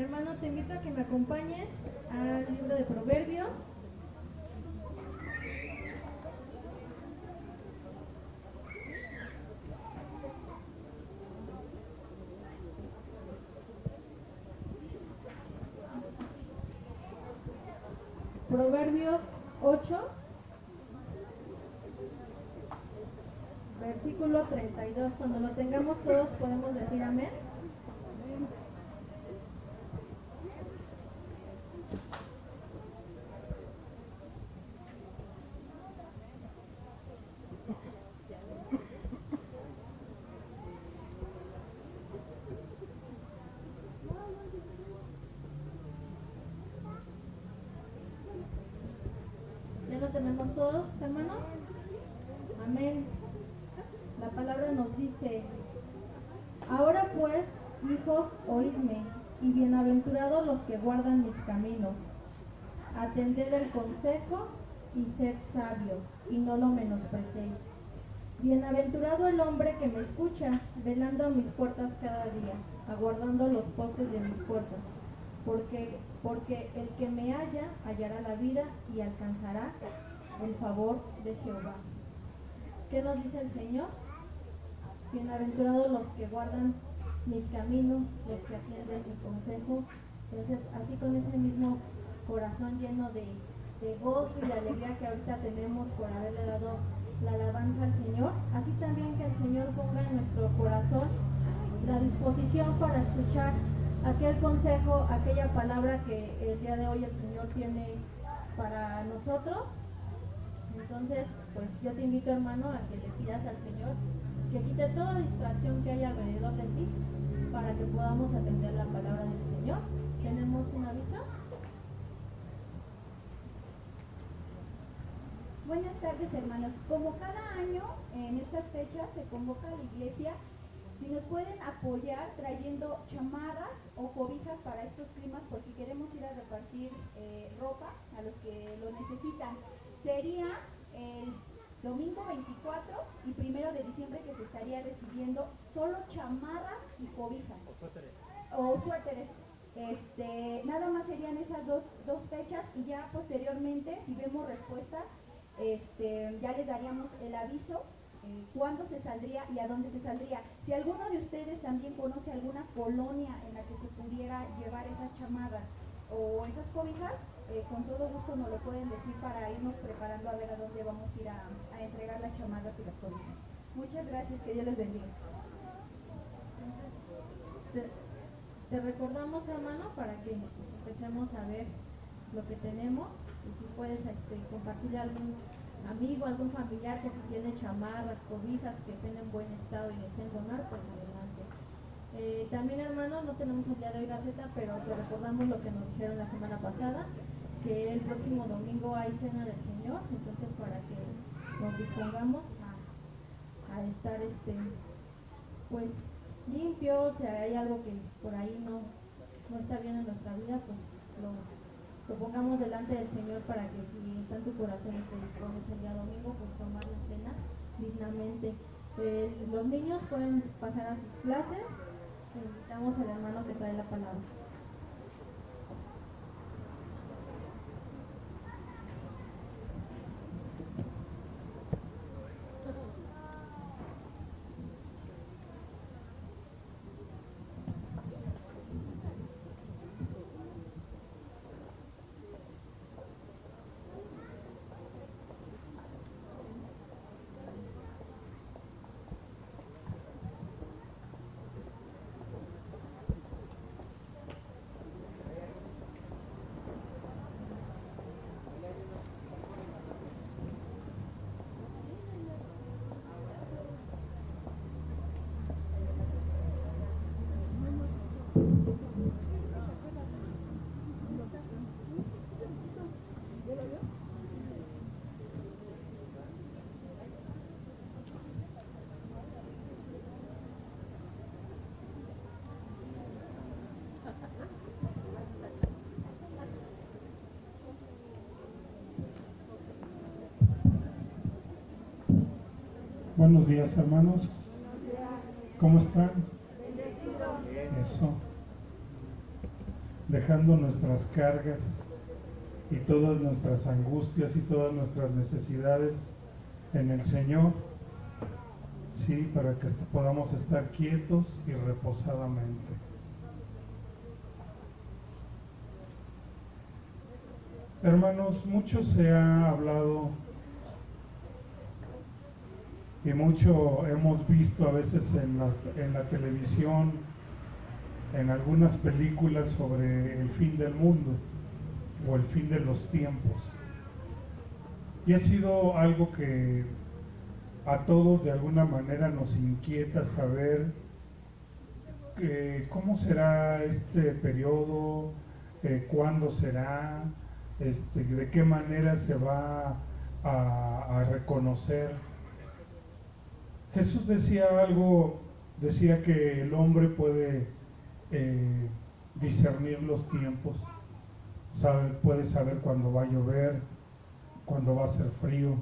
Hermano, te invito a que me acompañes al libro de Proverbios. Proverbios 8, versículo 32. Cuando lo tengamos todos podemos decir amén. ¿Ya lo tenemos todos, hermanos? Amén. La palabra nos dice: ahora pues, hijos, oídme, y bienaventurados los que guardan mis caminos. Atended el consejo y sed sabios, y no lo menospreciéis. Bienaventurado el hombre que me escucha, velando a mis puertas cada día, aguardando los postes de mis puertas. Porque el que me halla hallará la vida y alcanzará el favor de Jehová. ¿Qué nos dice el Señor? Bienaventurados los que guardan mis caminos, los que atienden mi consejo. Entonces, así con ese mismo corazón lleno de gozo y de alegría que ahorita tenemos por haberle dado la alabanza al Señor, así también que el Señor ponga en nuestro corazón la disposición para escuchar aquel consejo, aquella palabra que el día de hoy el Señor tiene para nosotros. Entonces, pues yo te invito, hermano, a que le pidas al Señor que quite toda distracción que hay alrededor de ti para que podamos atender la palabra del Señor. ¿Tenemos un aviso? Buenas tardes, hermanos. Como cada año en estas fechas se convoca a la iglesia, si nos pueden apoyar trayendo chamarras o cobijas para estos climas, porque queremos ir a repartir ropa a los que lo necesitan. Sería el domingo 24 y 1 de diciembre que se estaría recibiendo solo chamarras y cobijas. O suéteres. Nada más serían esas dos fechas, y ya posteriormente, si vemos respuesta, ya les daríamos el aviso cuándo se saldría y a dónde se saldría. Si alguno de ustedes también conoce alguna colonia en la que se pudiera llevar esas chamarras o esas cobijas, con todo gusto nos lo pueden decir para irnos preparando a ver a dónde vamos a ir a entregar las chamarras y las cobijas. Muchas gracias, que Dios les bendiga. Te recordamos, hermano, para que empecemos a ver lo que tenemos, y si puedes compartirle a algún amigo, algún familiar que si tiene chamarras, cobijas que estén en buen estado y deseen donar, pues adelante. También, hermano, no tenemos el día de hoy gaceta, pero te recordamos lo que nos dijeron la semana pasada, que el próximo domingo hay cena del Señor, entonces para que nos dispongamos a estar pues limpios. Si hay algo que por ahí no está bien en nuestra vida, pues lo pongamos delante del Señor, para que si está en tu corazón y te dispones el día domingo, pues tomar la cena dignamente. Los niños pueden pasar a sus clases. Invitamos al hermano que trae la palabra. Buenos días, hermanos. ¿Cómo están? Eso. dejando nuestras cargas y todas nuestras angustias y todas nuestras necesidades en el Señor, sí, para que podamos estar quietos y reposadamente. Hermanos, mucho se ha hablado y mucho hemos visto a veces en la televisión, en algunas películas sobre el fin del mundo o el fin de los tiempos. Y ha sido algo que a todos de alguna manera nos inquieta saber cómo será este periodo, cuándo será, de qué manera se va a reconocer. Jesús decía algo, decía que el hombre puede discernir los tiempos, puede saber cuándo va a llover, cuándo va a ser frío,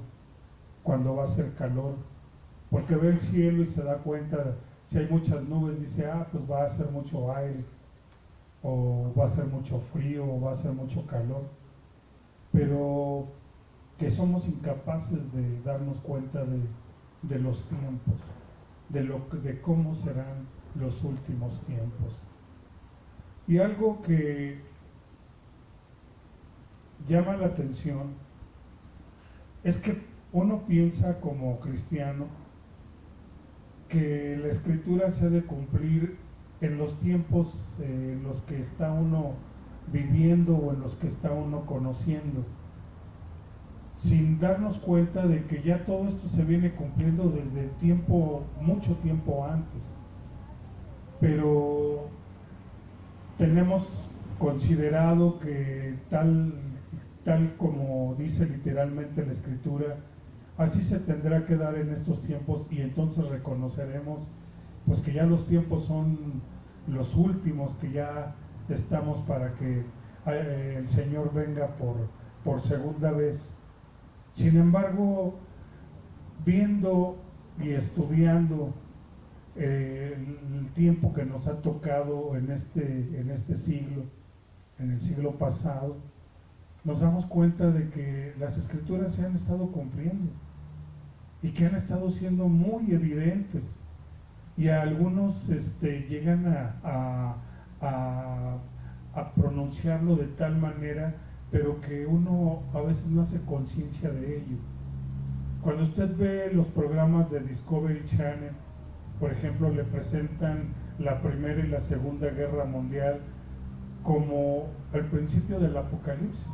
cuándo va a ser calor, porque ve el cielo y se da cuenta, si hay muchas nubes, dice, pues va a ser mucho aire, o va a ser mucho frío, o va a ser mucho calor, pero que somos incapaces de darnos cuenta de los tiempos, de cómo serán los últimos tiempos. Y algo que llama la atención es que uno piensa como cristiano que la escritura se ha de cumplir en los tiempos en los que está uno viviendo o en los que está uno conociendo, sin darnos cuenta de que ya todo esto se viene cumpliendo desde mucho tiempo antes. Pero tenemos considerado que tal como dice literalmente la escritura, así se tendrá que dar en estos tiempos, y entonces reconoceremos pues que ya los tiempos son los últimos, que ya estamos para que el Señor venga por segunda vez. Sin embargo, viendo y estudiando el tiempo que nos ha tocado en este siglo, en el siglo pasado, nos damos cuenta de que las escrituras se han estado cumpliendo y que han estado siendo muy evidentes, y a algunos llegan a pronunciarlo de tal manera, pero que uno a veces no hace conciencia de ello. Cuando usted ve los programas de Discovery Channel, por ejemplo, le presentan la Primera y la Segunda Guerra Mundial como el principio del Apocalipsis,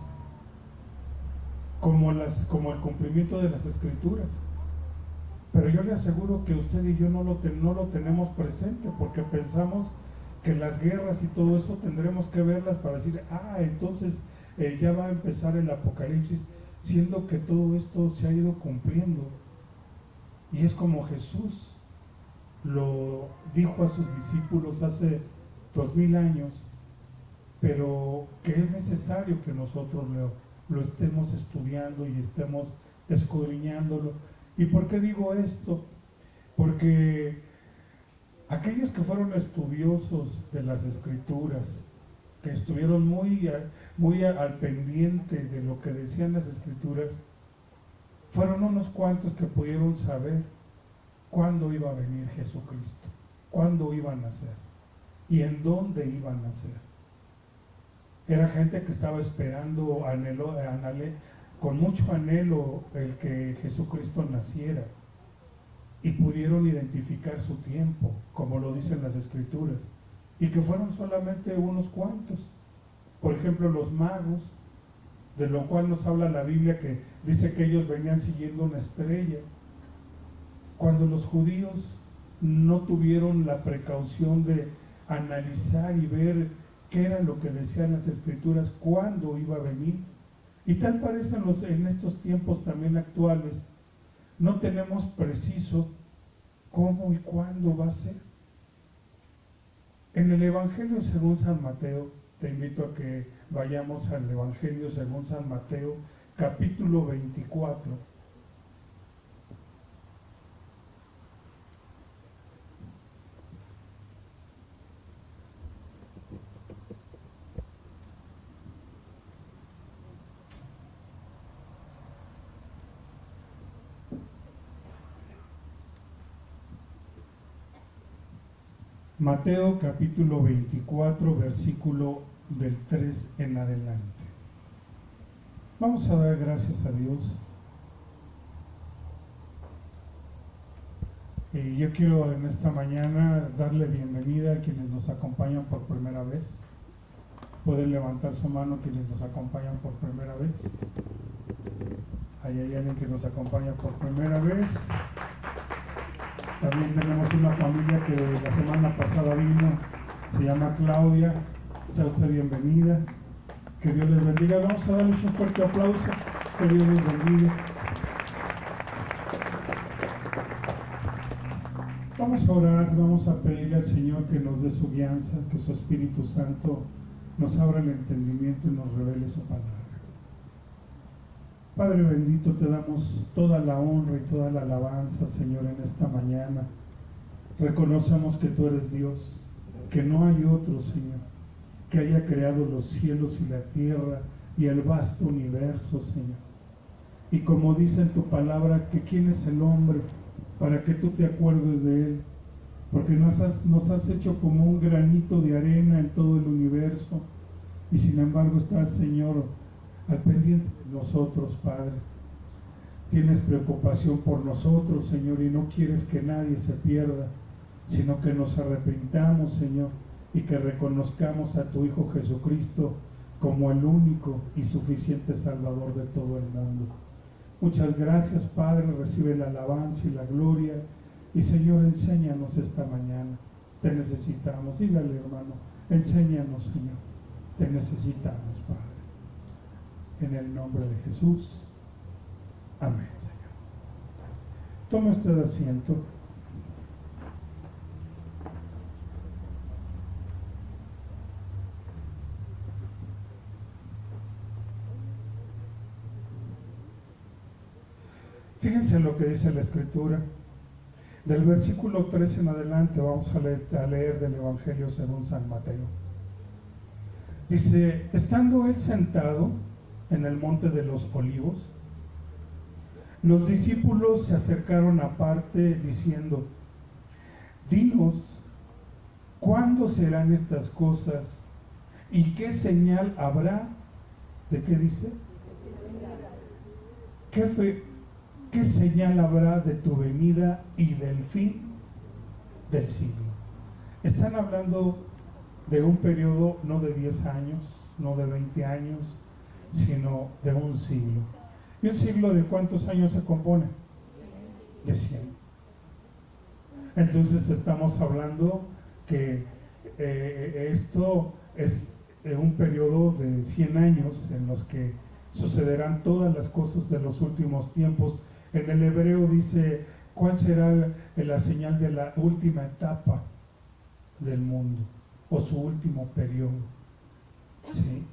como el cumplimiento de las Escrituras. Pero yo le aseguro que usted y yo no lo tenemos presente, porque pensamos que las guerras y todo eso tendremos que verlas para decir, entonces ya va a empezar el Apocalipsis, siendo que todo esto se ha ido cumpliendo. Y es como Jesús lo dijo a sus discípulos hace 2000 años, pero que es necesario que nosotros lo estemos estudiando y estemos escudriñándolo. ¿Y por qué digo esto? Porque aquellos que fueron estudiosos de las Escrituras, que estuvieron muy al pendiente de lo que decían las Escrituras, fueron unos cuantos que pudieron saber cuándo iba a venir Jesucristo, cuándo iba a nacer y en dónde iba a nacer. Era gente que estaba esperando, con mucho anhelo, el que Jesucristo naciera, y pudieron identificar su tiempo, como lo dicen las Escrituras, y que fueron solamente unos cuantos. Por ejemplo, los magos, de lo cual nos habla la Biblia, que dice que ellos venían siguiendo una estrella. Cuando los judíos no tuvieron la precaución de analizar y ver qué era lo que decían las Escrituras, cuándo iba a venir. Y tal parece en estos tiempos también actuales, no tenemos preciso cómo y cuándo va a ser. En el Evangelio según San Mateo, te invito a que vayamos al Evangelio según San Mateo, capítulo 24. Mateo capítulo 24, versículo del 3 en adelante. Vamos a dar gracias a Dios. Y yo quiero en esta mañana darle bienvenida a quienes nos acompañan por primera vez. Pueden levantar su mano quienes nos acompañan por primera vez. Ahí hay alguien que nos acompaña por primera vez. También tenemos una familia que la semana pasada vino, se llama Claudia. Sea usted bienvenida. Que Dios les bendiga. Vamos a darles un fuerte aplauso. Que Dios les bendiga. Vamos a orar, vamos a pedirle al Señor que nos dé su guianza, que su Espíritu Santo nos abra el entendimiento y nos revele su palabra. Padre bendito, te damos toda la honra y toda la alabanza, Señor, en esta mañana. Reconocemos que tú eres Dios, que no hay otro, Señor, que haya creado los cielos y la tierra y el vasto universo, Señor. Y como dice en tu palabra, que quién es el hombre para que tú te acuerdes de él, porque nos has hecho como un granito de arena en todo el universo, y sin embargo estás, Señor, al pendiente de nosotros, Padre. Tienes preocupación por nosotros, Señor, y no quieres que nadie se pierda, sino que nos arrepentamos, Señor, y que reconozcamos a tu Hijo Jesucristo como el único y suficiente Salvador de todo el mundo. Muchas gracias, Padre, recibe la alabanza y la gloria, y Señor, enséñanos esta mañana, te necesitamos. Dígale, hermano, enséñanos, Señor, te necesitamos, Padre. En el nombre de Jesús, amén, Señor. Toma usted asiento. Fíjense lo que dice la Escritura. Del versículo 13 en adelante vamos a leer del Evangelio según San Mateo. Dice, estando él sentado en el monte de los olivos, los discípulos se acercaron aparte diciendo, dinos, ¿cuándo serán estas cosas? ¿Y qué señal habrá? ¿De qué dice? ¿Qué señal habrá de tu venida y del fin del siglo? Están hablando de un periodo no de 10 años, no de 20 años, sino de un siglo. ¿Y un siglo de cuántos años se compone? De 100. Entonces estamos hablando que esto es un periodo de 100 años en los que sucederán todas las cosas de los últimos tiempos. En el hebreo dice, ¿cuál será la señal de la última etapa del mundo? O su último periodo. ¿Sí?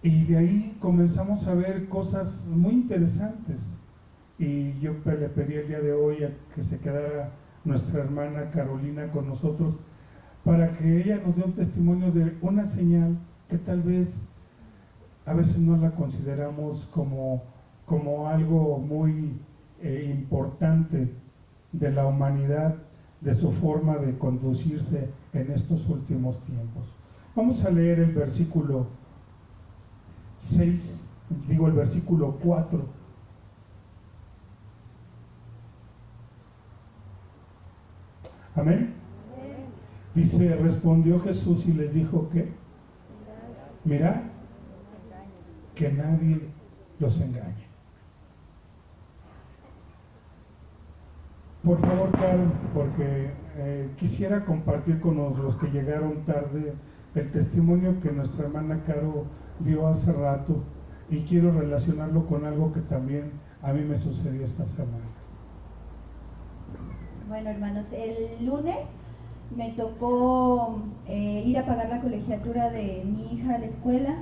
Y de ahí comenzamos a ver cosas muy interesantes. Y yo le pedí el día de hoy a que se quedara nuestra hermana Carolina con nosotros, para que ella nos dé un testimonio de una señal que tal vez a veces no la consideramos como algo muy importante de la humanidad, de su forma de conducirse en estos últimos tiempos. Vamos a leer el versículo 6, el versículo 4. Amén. Dice, respondió Jesús y les dijo que, mirad, que nadie los engañe. Por favor, Carol, porque quisiera compartir con los que llegaron tarde el testimonio que nuestra hermana Caro dio hace rato, y quiero relacionarlo con algo que también a mí me sucedió esta semana. Bueno, hermanos, el lunes me tocó ir a pagar la colegiatura de mi hija a la escuela,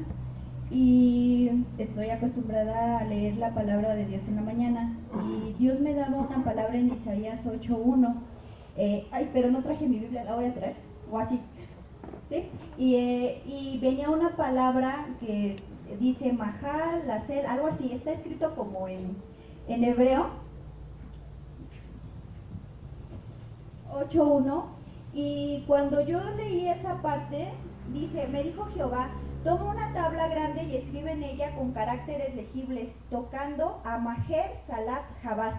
y estoy acostumbrada a leer la palabra de Dios en la mañana, y Dios me daba una palabra en Isaías 8:1. Pero no traje mi Biblia, la voy a traer, o así, ¿sí? Y venía una palabra que dice Mahal, Lasel, algo así, está escrito como en hebreo. 8:1, Y cuando yo leí esa parte, dice, me dijo Jehová, toma una tabla grande y escribe en ella con caracteres legibles, tocando a Maher Salat Jabás.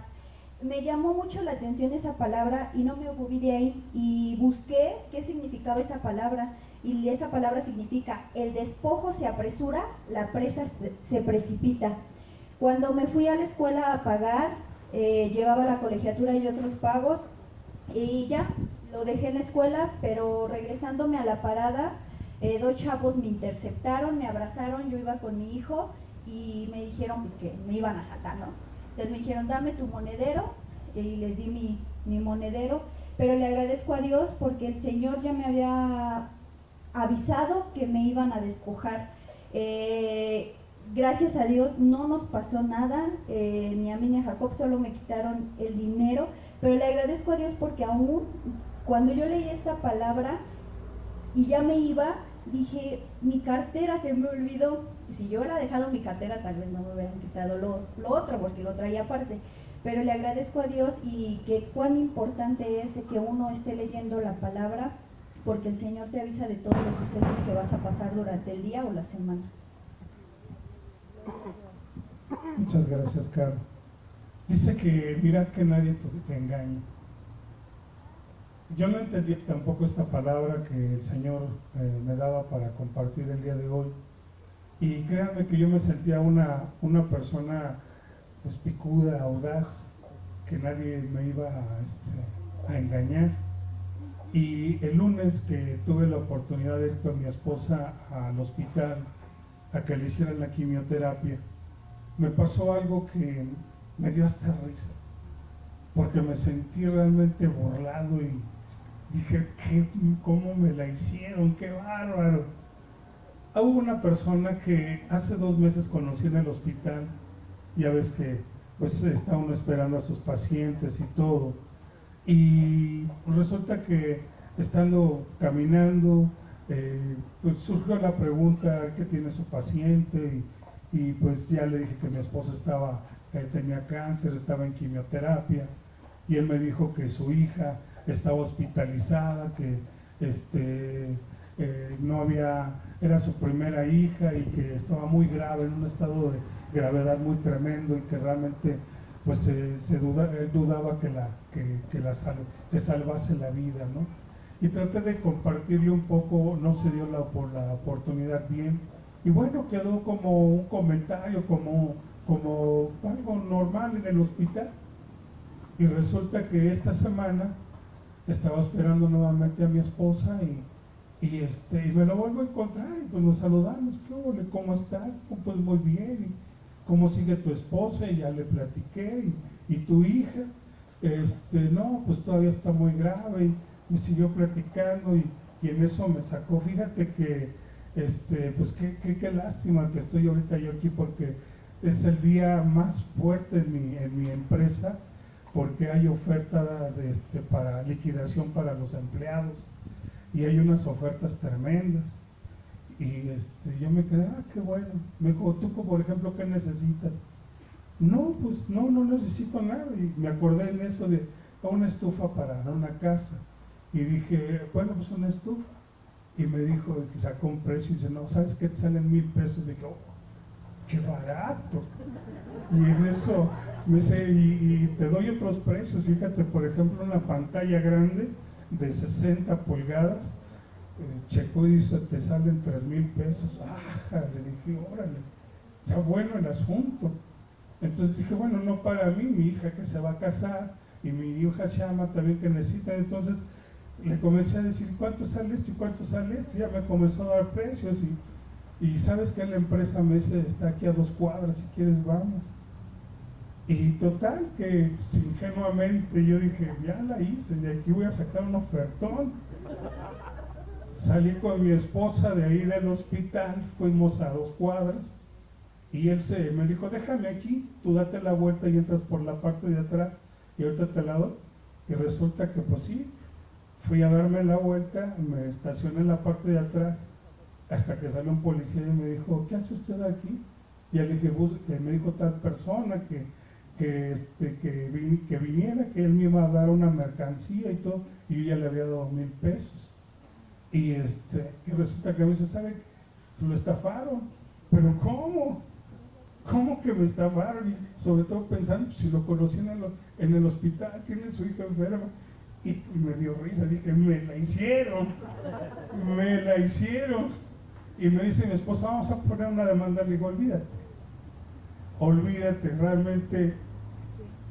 Me llamó mucho la atención esa palabra y no me moví de ahí y busqué qué significaba esa palabra, y esa palabra significa el despojo se apresura, la presa se precipita. Cuando me fui a la escuela a pagar, llevaba la colegiatura y otros pagos y ya lo dejé en la escuela, pero regresándome a la parada, dos chavos me interceptaron, me abrazaron, yo iba con mi hijo y me dijeron pues que me iban a asaltar, ¿no? Entonces me dijeron, dame tu monedero, y les di mi monedero, pero le agradezco a Dios porque el Señor ya me había avisado que me iban a despojar. Gracias a Dios no nos pasó nada, ni a mí ni a Jacob, solo me quitaron el dinero, pero le agradezco a Dios porque aún cuando yo leí esta palabra y ya me iba, dije, mi cartera se me olvidó. Si yo hubiera dejado mi cartera, tal vez no me hubieran quitado lo otro, porque lo traía aparte. Pero le agradezco a Dios y que cuán importante es que uno esté leyendo la palabra, porque el Señor te avisa de todos los sucesos que vas a pasar durante el día o la semana. Muchas gracias, Caro. Dice que mira que nadie te engañe. Yo no entendí tampoco esta palabra que el Señor me daba para compartir el día de hoy. Y créanme que yo me sentía una persona pues picuda, audaz, que nadie me iba a engañar. Y el lunes que tuve la oportunidad de ir con mi esposa al hospital a que le hicieran la quimioterapia, me pasó algo que me dio hasta risa, porque me sentí realmente burlado y dije, ¿cómo me la hicieron? ¡Qué bárbaro! Hubo una persona que hace 2 meses conocí en el hospital, ya ves que pues está uno esperando a sus pacientes y todo, y resulta que estando caminando, pues surgió la pregunta, ¿qué tiene su paciente? Y pues ya le dije que mi esposa tenía cáncer, estaba en quimioterapia, y él me dijo que su hija estaba hospitalizada, que no era su primera hija y que estaba muy grave, en un estado de gravedad muy tremendo, y que realmente pues él dudaba que salvase la vida, ¿no? Y traté de compartirle un poco, no se dio la oportunidad bien, y bueno, quedó como un comentario, como algo normal en el hospital. Y resulta que esta semana estaba esperando nuevamente a mi esposa y me lo vuelvo a encontrar, y pues nos saludamos, ¿qué ole? ¿Cómo estás? Pues muy bien. ¿Y cómo sigue tu esposa? Y ya le platiqué. ¿Y tu hija? No, pues todavía está muy grave. Y me siguió platicando y en eso me sacó, fíjate que pues qué lástima que estoy ahorita yo aquí, porque es el día más fuerte en mi empresa, porque hay oferta para liquidación para los empleados, y hay unas ofertas tremendas. Y yo me quedé, qué bueno. Me dijo, ¿tú por ejemplo qué necesitas? No, pues no necesito nada. Y me acordé en eso de una estufa para una casa. Y dije, bueno, pues una estufa. Y me dijo, sacó un precio y dice, no, ¿sabes qué? Te salen 1,000 pesos. Y dije, oh, qué barato. Y en eso me dice, y te doy otros precios. Fíjate, por ejemplo, una pantalla grande de 60 pulgadas, checó y dice, te salen 3,000 pesos. Le dije, órale, está bueno el asunto. Entonces dije, bueno, no para mí, mi hija que se va a casar y mi hija Shama también que necesita. Entonces le comencé a decir, ¿cuánto sale esto y cuánto sale esto? Y ya me comenzó a dar precios y sabes que la empresa me dice, está aquí a 2 cuadras, si quieres vamos. Y total que ingenuamente yo dije, ya la hice, de aquí voy a sacar un ofertón. Salí con mi esposa de ahí del hospital, fuimos a 2 cuadras y él me dijo, déjame aquí, tú date la vuelta y entras por la parte de atrás y ahorita te la doy. Y resulta que pues sí, fui a darme la vuelta, me estacioné en la parte de atrás hasta que salió un policía y me dijo, ¿qué hace usted aquí? Y él le dije, me dijo tal persona que viniera, que él me iba a dar una mercancía y todo, y yo ya le había dado 1,000 pesos. Y resulta que a veces, ¿sabe? Lo estafaron. ¿Pero cómo? ¿Cómo que me estafaron? Y sobre todo pensando, si lo conocí en el hospital, tiene su hija enferma. Y me dio risa, dije, me la hicieron. Me la hicieron. Y me dice mi esposa, vamos a poner una demanda. Le digo, olvídate. Olvídate, realmente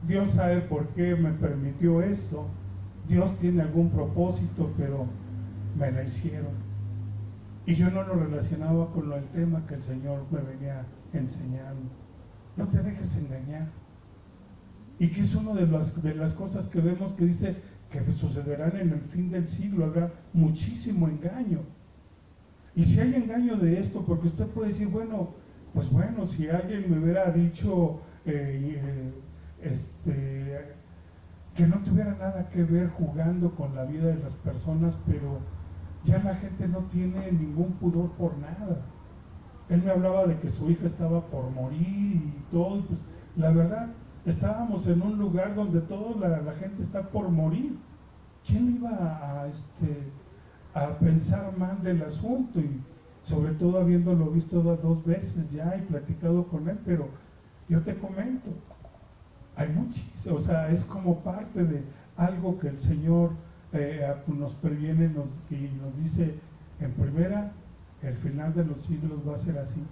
Dios sabe por qué me permitió esto. Dios tiene algún propósito, pero me la hicieron. Y yo no lo relacionaba con el tema que el Señor me venía enseñando. No te dejes engañar. Y que es una de las cosas que vemos que dice que sucederán en el fin del siglo. Habrá muchísimo engaño. Y si hay engaño de esto, porque usted puede decir, bueno, pues bueno, si alguien me hubiera dicho que no tuviera nada que ver jugando con la vida de las personas, pero ya la gente no tiene ningún pudor por nada. Él me hablaba de que su hija estaba por morir y todo, pues la verdad, estábamos en un lugar donde toda la gente está por morir. ¿Quién iba a pensar mal del asunto? Y sobre todo habiéndolo visto 2 veces ya y platicado con él, pero yo te comento, hay muchísimo, o sea, es como parte de algo que el Señor nos previene y nos dice, en primera, el final de los siglos va a ser así.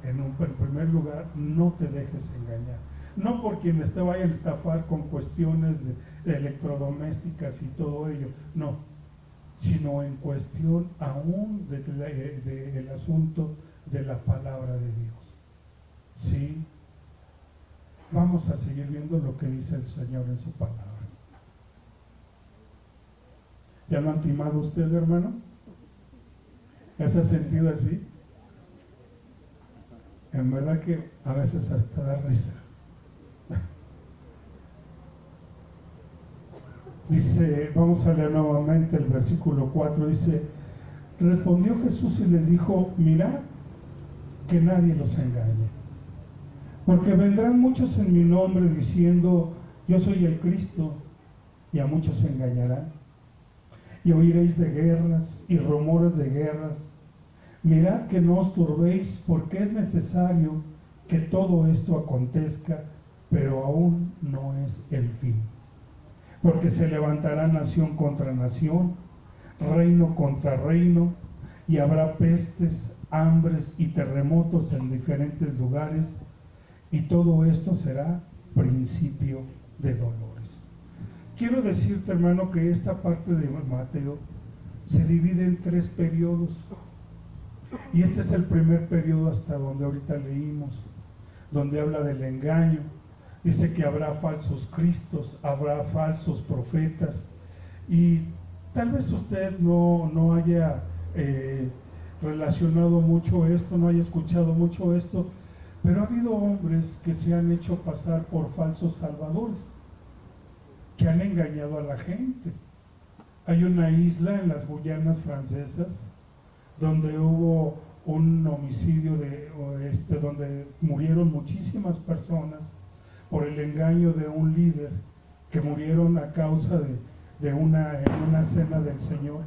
En primer lugar, no te dejes engañar. No por quienes te vayan a estafar con cuestiones de electrodomésticas y todo ello, no, sino en cuestión aún del asunto de la palabra de Dios. ¿Sí? Vamos a seguir viendo lo que dice el Señor en su palabra. ¿Ya lo han timado usted, hermano? ¿Ya se ha sentido así? En verdad que a veces hasta da risa. Dice, vamos a leer nuevamente el versículo 4, dice, respondió Jesús y les dijo, mirad que nadie los engañe, porque vendrán muchos en mi nombre diciendo, yo soy el Cristo, y a muchos se engañarán, y oiréis de guerras y rumores de guerras. Mirad que no os turbéis, porque es necesario que todo esto acontezca, pero aún no es el fin. Porque se levantará nación contra nación, reino contra reino, y habrá pestes, hambres y terremotos en diferentes lugares, y todo esto será principio de dolores. Quiero decirte, hermano, que esta parte de Mateo se divide en 3 periodos, y este es el primer periodo hasta donde ahorita leímos, donde habla del engaño. Dice que habrá falsos cristos, habrá falsos profetas, y tal vez usted no haya relacionado mucho esto, no haya escuchado mucho esto, pero ha habido hombres que se han hecho pasar por falsos salvadores, que han engañado a la gente. Hay una isla en las Guyanas francesas donde hubo un homicidio donde murieron muchísimas personas por el engaño de un líder, que murieron a causa en una cena del Señor,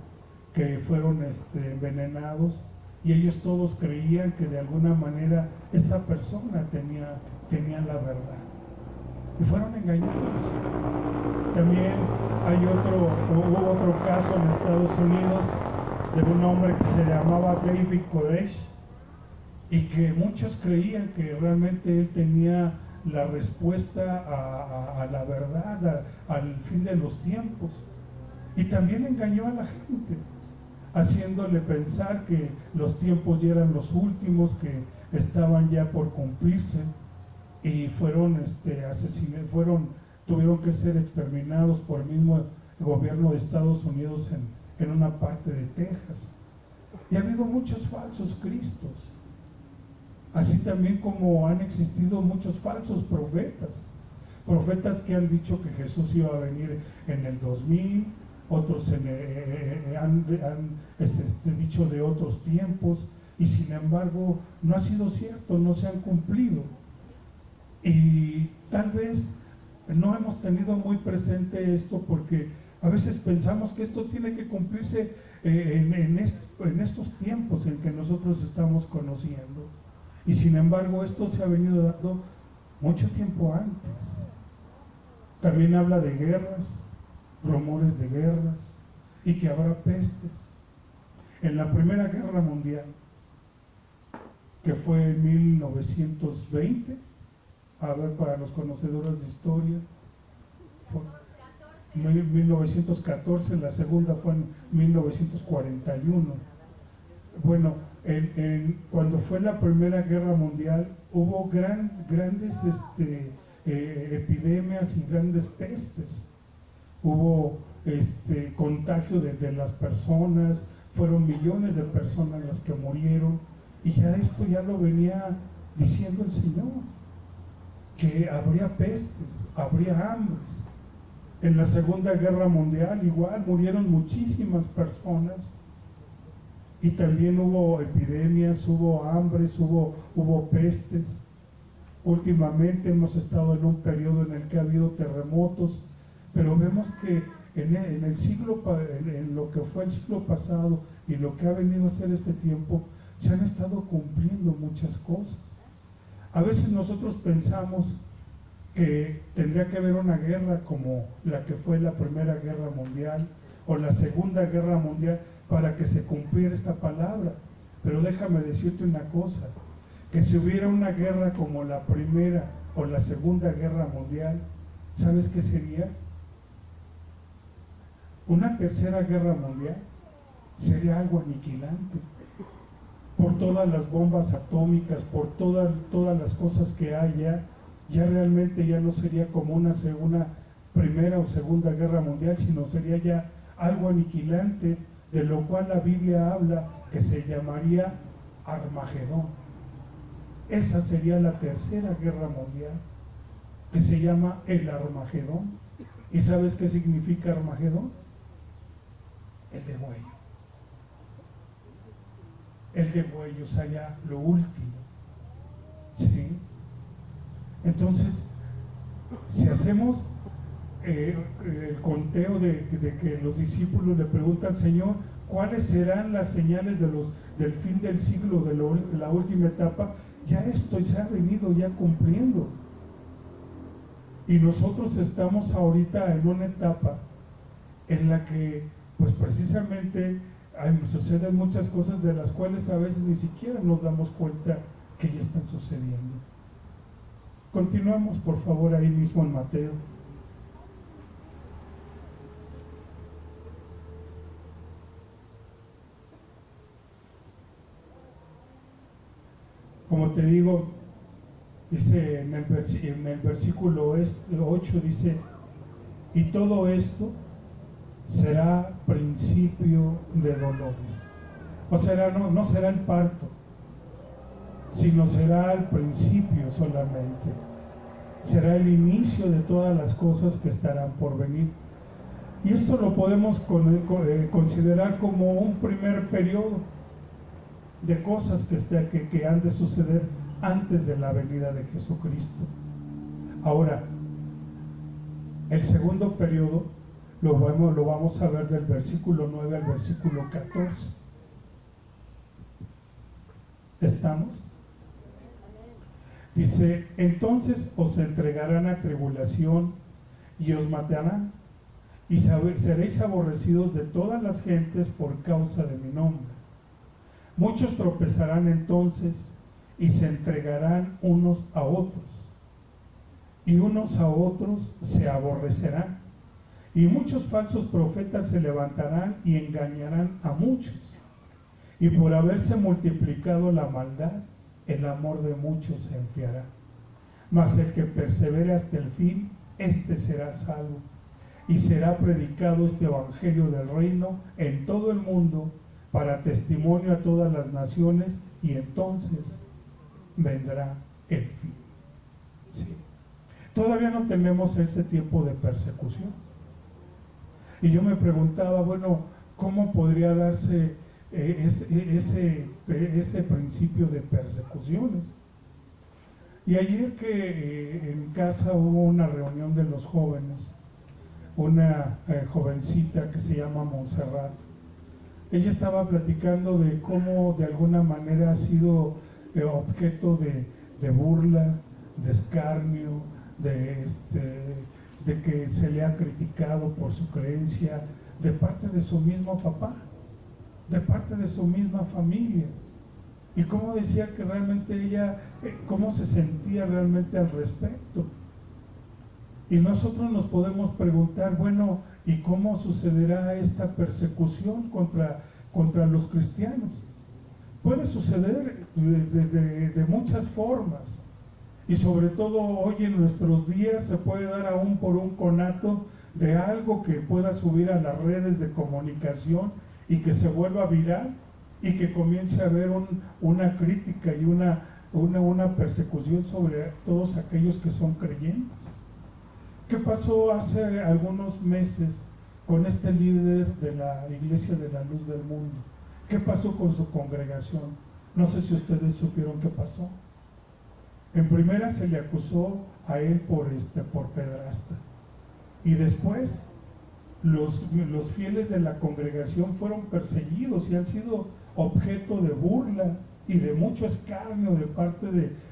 que fueron envenenados, y ellos todos creían que de alguna manera esa persona tenía la verdad, y fueron engañados. También hubo otro caso en Estados Unidos de un hombre que se llamaba David Koresh, y que muchos creían que realmente él tenía la respuesta a la verdad, al fin de los tiempos, y también engañó a la gente, haciéndole pensar que los tiempos ya eran los últimos, que estaban ya por cumplirse, y fueron asesinados, tuvieron que ser exterminados por el mismo gobierno de Estados Unidos en una parte de Texas. Y ha habido muchos falsos cristos, así también como han existido muchos falsos profetas que han dicho que Jesús iba a venir en el 2000, otros han dicho de otros tiempos, y sin embargo no ha sido cierto, no se han cumplido. Y tal vez no hemos tenido muy presente esto porque a veces pensamos que esto tiene que cumplirse en estos tiempos en que nosotros estamos conociendo. Y sin embargo, esto se ha venido dando mucho tiempo antes. También habla de guerras, rumores de guerras, y que habrá pestes. En la Primera Guerra Mundial, que fue en 1920, a ver, para los conocedores de historia, fue 1914, la segunda fue en 1941. Bueno, cuando fue la Primera Guerra Mundial, hubo grandes epidemias y grandes pestes. Hubo contagio de las personas, fueron millones de personas las que murieron, y ya esto ya lo venía diciendo el Señor, que habría pestes, habría hambres. En la Segunda Guerra Mundial igual murieron muchísimas personas, y también hubo epidemias, hubo hambres, hubo pestes. Últimamente hemos estado en un periodo en el que ha habido terremotos, pero vemos que en lo que fue el siglo pasado y lo que ha venido a ser este tiempo, se han estado cumpliendo muchas cosas. A veces nosotros pensamos que tendría que haber una guerra como la que fue la Primera Guerra Mundial o la Segunda Guerra Mundial para que se cumpliera esta palabra. Pero déjame decirte una cosa, que si hubiera una guerra como la Primera o la Segunda Guerra Mundial, ¿sabes qué sería? Una Tercera Guerra Mundial sería algo aniquilante, por todas las bombas atómicas, por todas las cosas que hay ya realmente ya no sería como una Primera o Segunda Guerra Mundial, sino sería ya algo aniquilante, de lo cual la Biblia habla que se llamaría Armagedón. Esa sería la Tercera Guerra Mundial, que se llama el Armagedón. ¿Y sabes qué significa Armagedón? El degüello. El degüello sería lo último. ¿Sí? Entonces, si hacemos el conteo de que los discípulos le preguntan, Señor, ¿cuáles serán las señales del fin del siglo, de la última etapa? Ya esto se ha venido ya cumpliendo. Y nosotros estamos ahorita en una etapa en la que, pues precisamente, suceden muchas cosas de las cuales a veces ni siquiera nos damos cuenta que ya están sucediendo. Continuamos, por favor, ahí mismo en Mateo. Como te digo, dice en el versículo 8, dice, y todo esto será principio de dolores. O sea, no será el parto, sino será el principio solamente. Será el inicio de todas las cosas que estarán por venir. Y esto lo podemos considerar como un primer periodo de cosas que han de suceder antes de la venida de Jesucristo. Ahora, el segundo periodo lo vamos a ver del versículo 9 al versículo 14. ¿Estamos? Dice, entonces os entregarán a tribulación y os matarán, y seréis aborrecidos de todas las gentes por causa de mi nombre. Muchos tropezarán entonces y se entregarán unos a otros, y unos a otros se aborrecerán, y muchos falsos profetas se levantarán y engañarán a muchos, y por haberse multiplicado la maldad, el amor de muchos se enfriará. Mas el que persevere hasta el fin, éste será salvo. Y será predicado este evangelio del reino en todo el mundo, para testimonio a todas las naciones, y entonces vendrá el fin. ¿Sí? Todavía no tenemos ese tiempo de persecución. Y yo me preguntaba, bueno, ¿cómo podría darse ese principio de persecuciones? Y ayer que en casa hubo una reunión de los jóvenes, una jovencita que se llama Montserrat, ella estaba platicando de cómo de alguna manera ha sido objeto de burla, de escarnio, de que se le ha criticado por su creencia de parte de su mismo papá, de parte de su misma familia. Y cómo decía que realmente ella, cómo se sentía realmente al respecto. Y nosotros nos podemos preguntar, bueno, ¿y cómo sucederá esta persecución contra los cristianos? Puede suceder de muchas formas. Y sobre todo hoy en nuestros días se puede dar aún por un conato de algo que pueda subir a las redes de comunicación y que se vuelva viral y que comience a haber una crítica y una persecución sobre todos aquellos que son creyentes. ¿Qué pasó hace algunos meses con este líder de la Iglesia de la Luz del Mundo? ¿Qué pasó con su congregación? No sé si ustedes supieron qué pasó. En primera se le acusó a él por pederasta. Y después los fieles de la congregación fueron perseguidos y han sido objeto de burla y de mucho escarnio de parte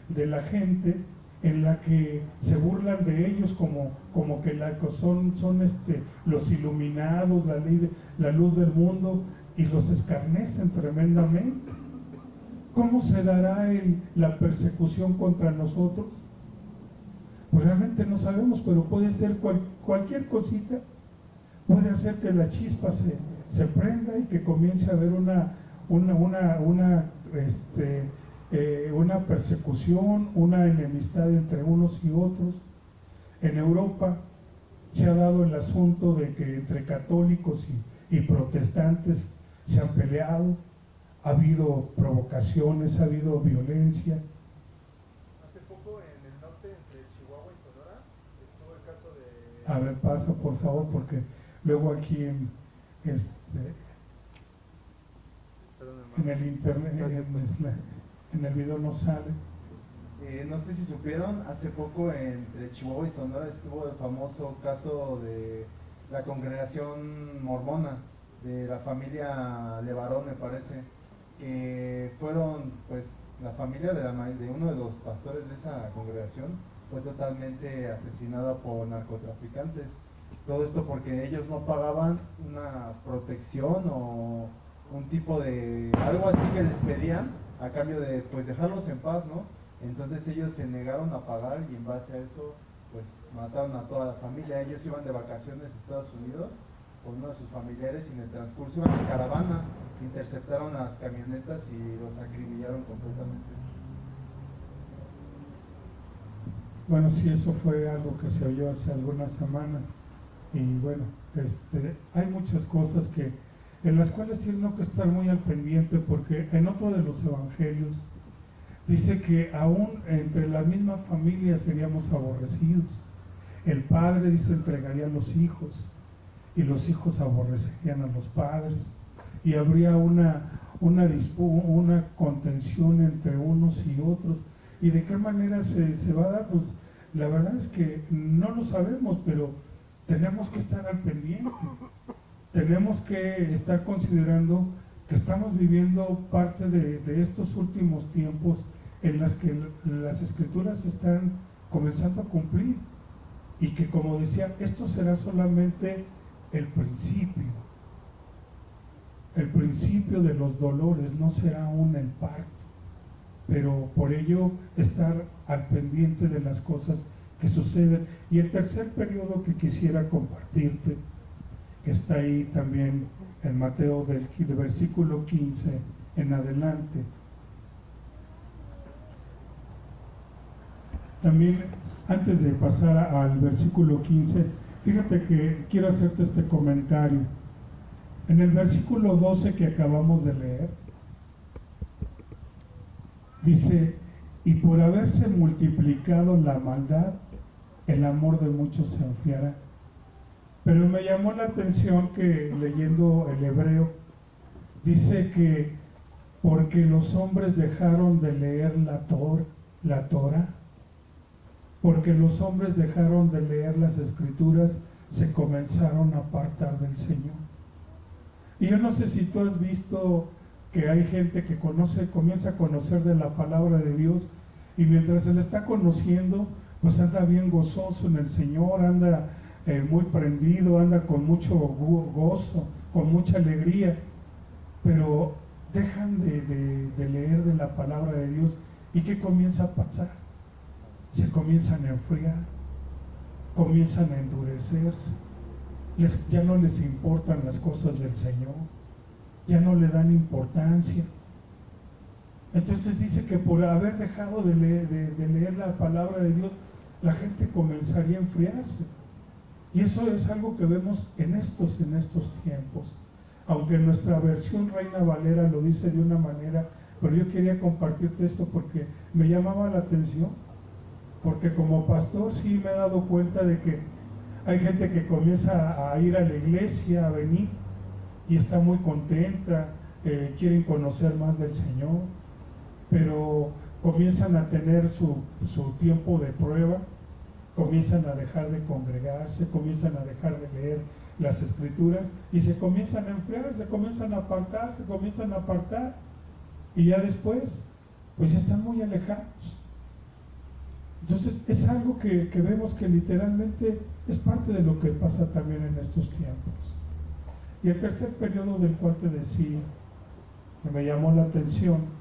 de la gente, en la que se burlan de ellos como que son los iluminados, la luz del mundo, y los escarnecen tremendamente. ¿Cómo se dará la persecución contra nosotros? Pues realmente no sabemos, pero puede ser cualquier cosita, puede hacer que la chispa se prenda y que comience a haber una persecución, una enemistad entre unos y otros. En Europa se ha dado el asunto de que entre católicos y protestantes se han peleado, ha habido provocaciones, ha habido violencia. Hace poco en el norte, entre Chihuahua y Sonora, estuvo el caso de... A ver, pasa por favor, porque luego aquí en el internet, en el video no sale. No sé si supieron, hace poco entre Chihuahua y Sonora estuvo el famoso caso de la congregación mormona, de la familia Levarón, me parece, que fueron, pues, la familia de uno de los pastores de esa congregación fue totalmente asesinada por narcotraficantes. Todo esto porque ellos no pagaban una protección o un tipo de algo así que les pedían a cambio de, pues, dejarlos en paz, ¿no? Entonces ellos se negaron a pagar y en base a eso, pues, mataron a toda la familia. Ellos iban de vacaciones a Estados Unidos con uno de sus familiares y en el transcurso iban en caravana, interceptaron las camionetas y los acribillaron completamente. Bueno, sí, eso fue algo que se oyó hace algunas semanas. Y bueno, hay muchas cosas en las cuales tiene que estar muy al pendiente, porque en otro de los evangelios dice que aún entre la misma familia seríamos aborrecidos. El padre, dice, entregaría a los hijos y los hijos aborrecerían a los padres y habría una contención entre unos y otros. ¿Y de qué manera se va a dar? Pues la verdad es que no lo sabemos, pero tenemos que estar al pendiente. Tenemos que estar considerando que estamos viviendo parte de estos últimos tiempos en las que las escrituras están comenzando a cumplir, y que, como decía, esto será solamente el principio de los dolores, no será aún el parto, pero por ello estar al pendiente de las cosas que suceden. Y el tercer periodo que quisiera compartirte, que está ahí también en Mateo del versículo 15 en adelante. También, antes de pasar al versículo 15, fíjate que quiero hacerte este comentario. En el versículo 12 que acabamos de leer, dice: y por haberse multiplicado la maldad, el amor de muchos se enfriará. Pero me llamó la atención que, leyendo el hebreo, dice que porque los hombres dejaron de leer la Torah, porque los hombres dejaron de leer las escrituras, se comenzaron a apartar del Señor. Y yo no sé si tú has visto que hay gente que comienza a conocer de la palabra de Dios, y mientras se le está conociendo, pues anda bien gozoso en el Señor, anda muy prendido, anda con mucho gozo, con mucha alegría, pero dejan de leer de la palabra de Dios. ¿Y qué comienza a pasar? Se comienzan a enfriar, comienzan a endurecerse, ya no les importan las cosas del Señor, ya no le dan importancia. Entonces dice que por haber dejado de leer la palabra de Dios, la gente comenzaría a enfriarse. Y eso es algo que vemos en estos tiempos. Aunque nuestra versión Reina Valera lo dice de una manera, pero yo quería compartirte esto porque me llamaba la atención, porque como pastor sí me he dado cuenta de que hay gente que comienza a ir a la iglesia, a venir, y está muy contenta, quieren conocer más del Señor, pero comienzan a tener su tiempo de prueba, comienzan a dejar de congregarse, comienzan a dejar de leer las escrituras y se comienzan a enfriar, se comienzan a apartar, y ya después pues ya están muy alejados. Entonces es algo que vemos que literalmente es parte de lo que pasa también en estos tiempos. Y el tercer periodo del cual te decía, que me llamó la atención,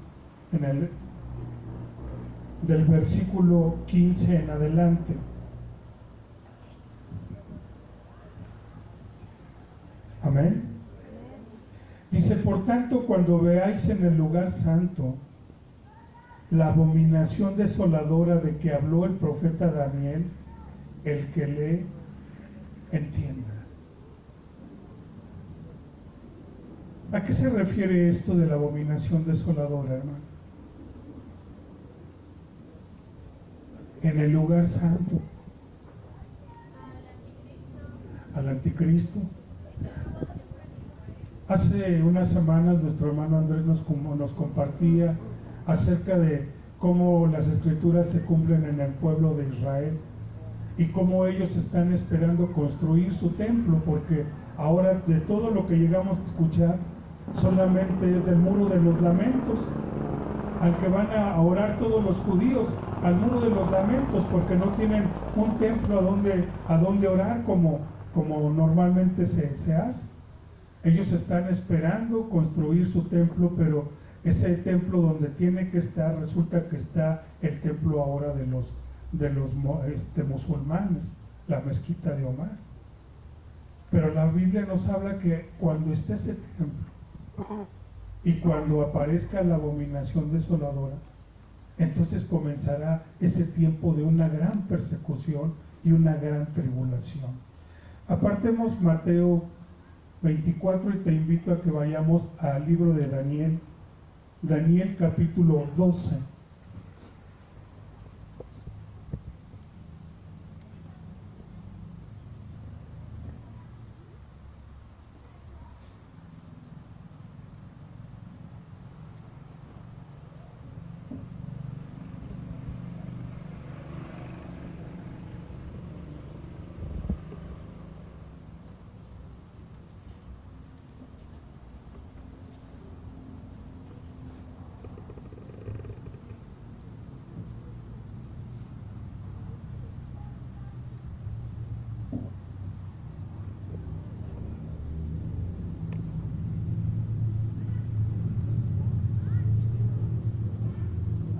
del versículo 15 en adelante. Amén. Dice: por tanto, cuando veáis en el lugar santo la abominación desoladora de que habló el profeta Daniel, el que lee, entienda. ¿A qué se refiere esto de la abominación desoladora, hermano? En el lugar santo, al anticristo. Hace unas semanas nuestro hermano Andrés nos compartía acerca de cómo las escrituras se cumplen en el pueblo de Israel y cómo ellos están esperando construir su templo, porque ahora de todo lo que llegamos a escuchar solamente es del muro de los lamentos, al que van a orar todos los judíos, al muro de los lamentos, porque no tienen un templo a donde orar como normalmente se hace. Ellos están esperando construir su templo, pero ese templo donde tiene que estar, resulta que está el templo ahora de los musulmanes, la mezquita de Omar. Pero la Biblia nos habla que cuando esté ese templo y cuando aparezca la abominación desoladora, entonces comenzará ese tiempo de una gran persecución y una gran tribulación. Apartemos Mateo 24 y te invito a que vayamos al libro de Daniel, Daniel capítulo 12.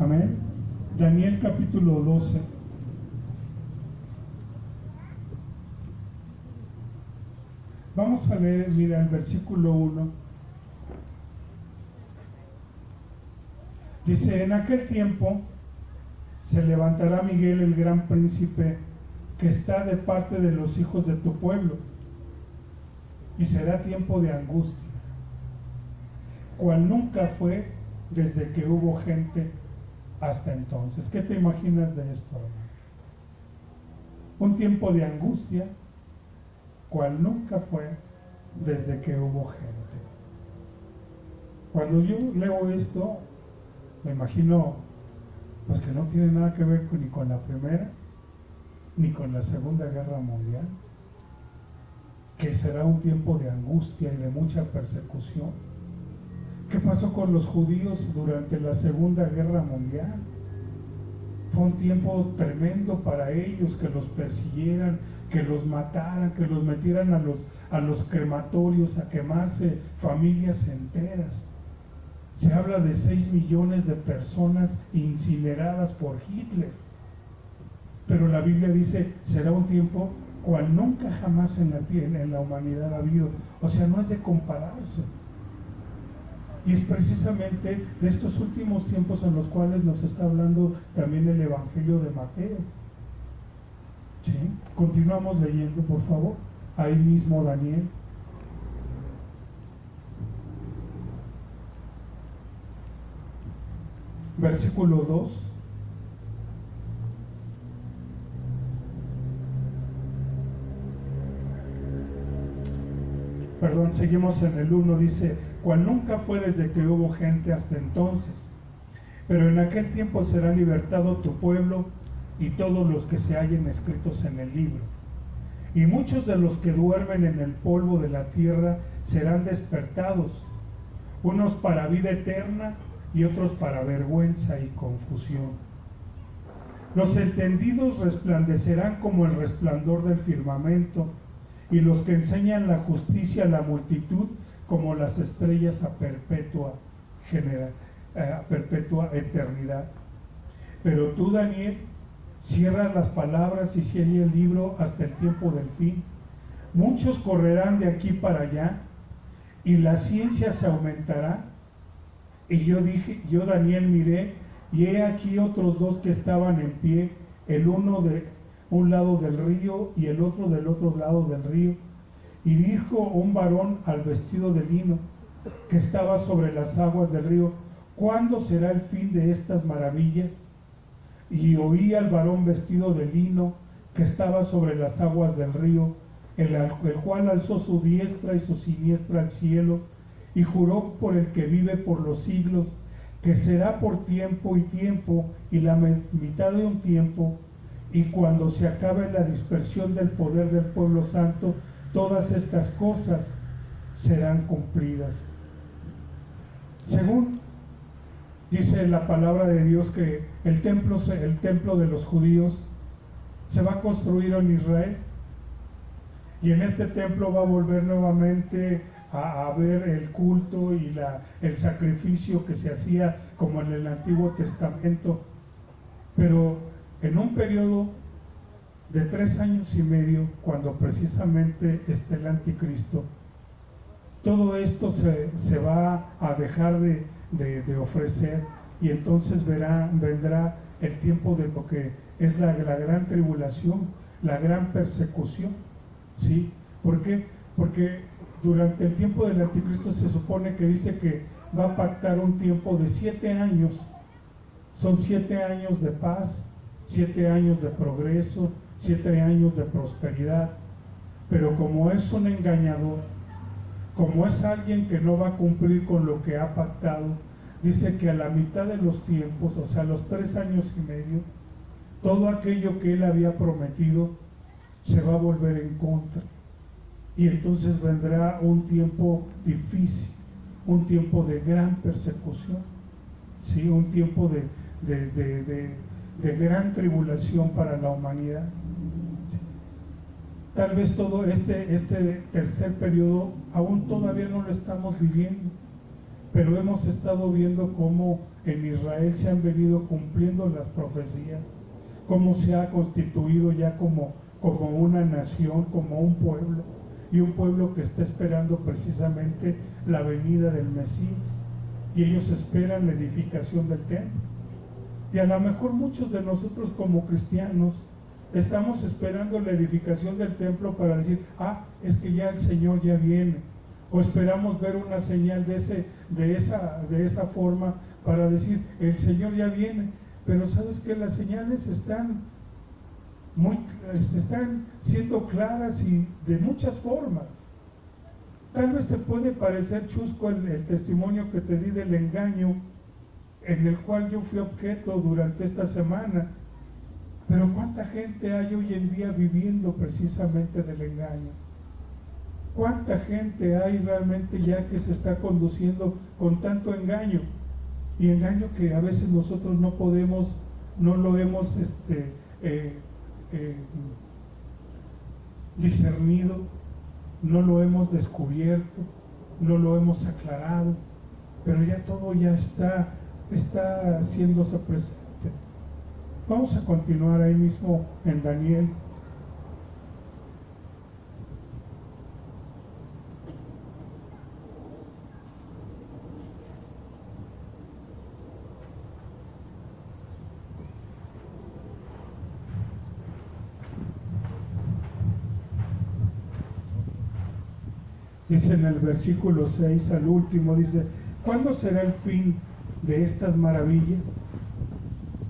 Amén. Daniel capítulo 12. Vamos a leer, mira, el versículo 1. Dice: en aquel tiempo se levantará Miguel, el gran príncipe, que está de parte de los hijos de tu pueblo, y será tiempo de angustia, cual nunca fue desde que hubo gente hasta entonces. ¿Qué te imaginas de esto, hermano? Un tiempo de angustia, cual nunca fue desde que hubo gente. Cuando yo leo esto, me imagino pues que no tiene nada que ver ni con la primera ni con la Segunda Guerra Mundial, que será un tiempo de angustia y de mucha persecución. ¿Qué pasó con los judíos durante la Segunda Guerra Mundial? Fue un tiempo tremendo para ellos, que los persiguieran, que los mataran, que los metieran a los crematorios a quemarse, familias enteras. Se habla de 6 millones de personas incineradas por Hitler. Pero la Biblia dice, será un tiempo cual nunca jamás en la humanidad ha habido. O sea, no es de compararse. Y es precisamente de estos últimos tiempos en los cuales nos está hablando también el Evangelio de Mateo. ¿Sí? Continuamos leyendo, por favor. Ahí mismo Daniel. Versículo 2. Perdón, seguimos en el 1, dice, cual nunca fue desde que hubo gente hasta entonces, pero en aquel tiempo será libertado tu pueblo y todos los que se hallen escritos en el libro. Y muchos de los que duermen en el polvo de la tierra serán despertados, unos para vida eterna y otros para vergüenza y confusión. Los entendidos resplandecerán como el resplandor del firmamento, y los que enseñan la justicia a la multitud como las estrellas a perpetua eternidad. Pero tú, Daniel, cierra las palabras y cierra el libro hasta el tiempo del fin. Muchos correrán de aquí para allá y la ciencia se aumentará. Y yo Daniel miré, y he aquí otros 2 que estaban en pie, el uno de un lado del río y el otro del otro lado del río. Y dijo un varón al vestido de lino que estaba sobre las aguas del río, ¿cuándo será el fin de estas maravillas? Y oí al varón vestido de lino que estaba sobre las aguas del río, el cual alzó su diestra y su siniestra al cielo, y juró por el que vive por los siglos, que será por tiempo y tiempo, y la mitad de un tiempo, y cuando se acabe la dispersión del poder del pueblo santo, todas estas cosas serán cumplidas. Según dice la palabra de Dios, que el templo de los judíos se va a construir en Israel, y en este templo va a volver nuevamente a ver el culto y el sacrificio que se hacía como en el Antiguo Testamento, pero en un periodo de 3 años y medio, cuando precisamente esté el anticristo, todo esto se va a dejar de ofrecer, y entonces vendrá el tiempo de lo que es la gran tribulación, la gran persecución. ¿Sí? ¿Por qué? Porque durante el tiempo del anticristo se supone que dice que va a pactar un tiempo de 7 años. Son 7 años de paz, 7 años de progreso, 7 años de prosperidad. Pero como es un engañador, como es alguien que no va a cumplir con lo que ha pactado, dice que a la mitad de los tiempos, o sea, los 3 años y medio, todo aquello que él había prometido se va a volver en contra. Y entonces vendrá un tiempo difícil, un tiempo de gran persecución, ¿sí? Un tiempo de gran tribulación para la humanidad. ¿Sí? Tal vez todo este tercer periodo aún todavía no lo estamos viviendo, pero hemos estado viendo cómo en Israel se han venido cumpliendo las profecías, cómo se ha constituido ya como una nación, como un pueblo, y un pueblo que está esperando precisamente la venida del Mesías, y ellos esperan la edificación del templo. Y a lo mejor muchos de nosotros como cristianos estamos esperando la edificación del templo para decir, es que ya el Señor ya viene, o esperamos ver una señal de esa forma para decir, el Señor ya viene. Pero sabes que las señales están siendo claras y de muchas formas. Tal vez te puede parecer chusco el testimonio que te di del engaño en el cual yo fui objeto durante esta semana, Pero ¿cuánta gente hay hoy en día viviendo precisamente del engaño? ¿Cuánta gente hay realmente ya que se está conduciendo con tanto engaño? Y engaño que a veces nosotros no podemos, no lo hemos discernido, no lo hemos descubierto, no lo hemos aclarado, pero ya todo ya está haciéndose presente. Vamos a continuar ahí mismo en Daniel. Dice en el versículo 6 al último, dice: ¿cuándo será el fin de estas maravillas?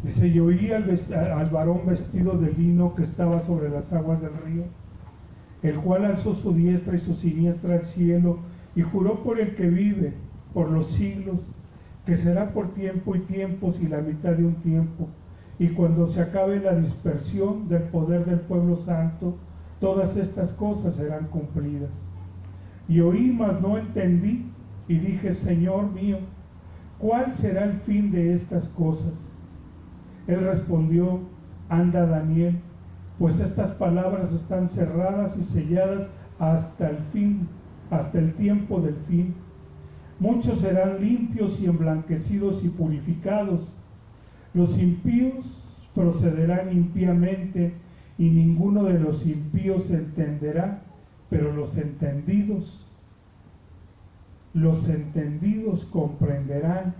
Dice: y oí al varón vestido de lino que estaba sobre las aguas del río, el cual alzó su diestra y su siniestra al cielo y juró por el que vive por los siglos, que será por tiempo y tiempos y la mitad de un tiempo, y cuando se acabe la dispersión del poder del pueblo santo, todas estas cosas serán cumplidas. Y oí, mas no entendí, y dije: Señor mío, ¿cuál será el fin de estas cosas? Él respondió: anda, Daniel, pues estas palabras están cerradas y selladas hasta el fin, hasta el tiempo del fin. Muchos serán limpios y emblanquecidos y purificados. Los impíos procederán impíamente, y ninguno de los impíos entenderá, pero los entendidos comprenderán.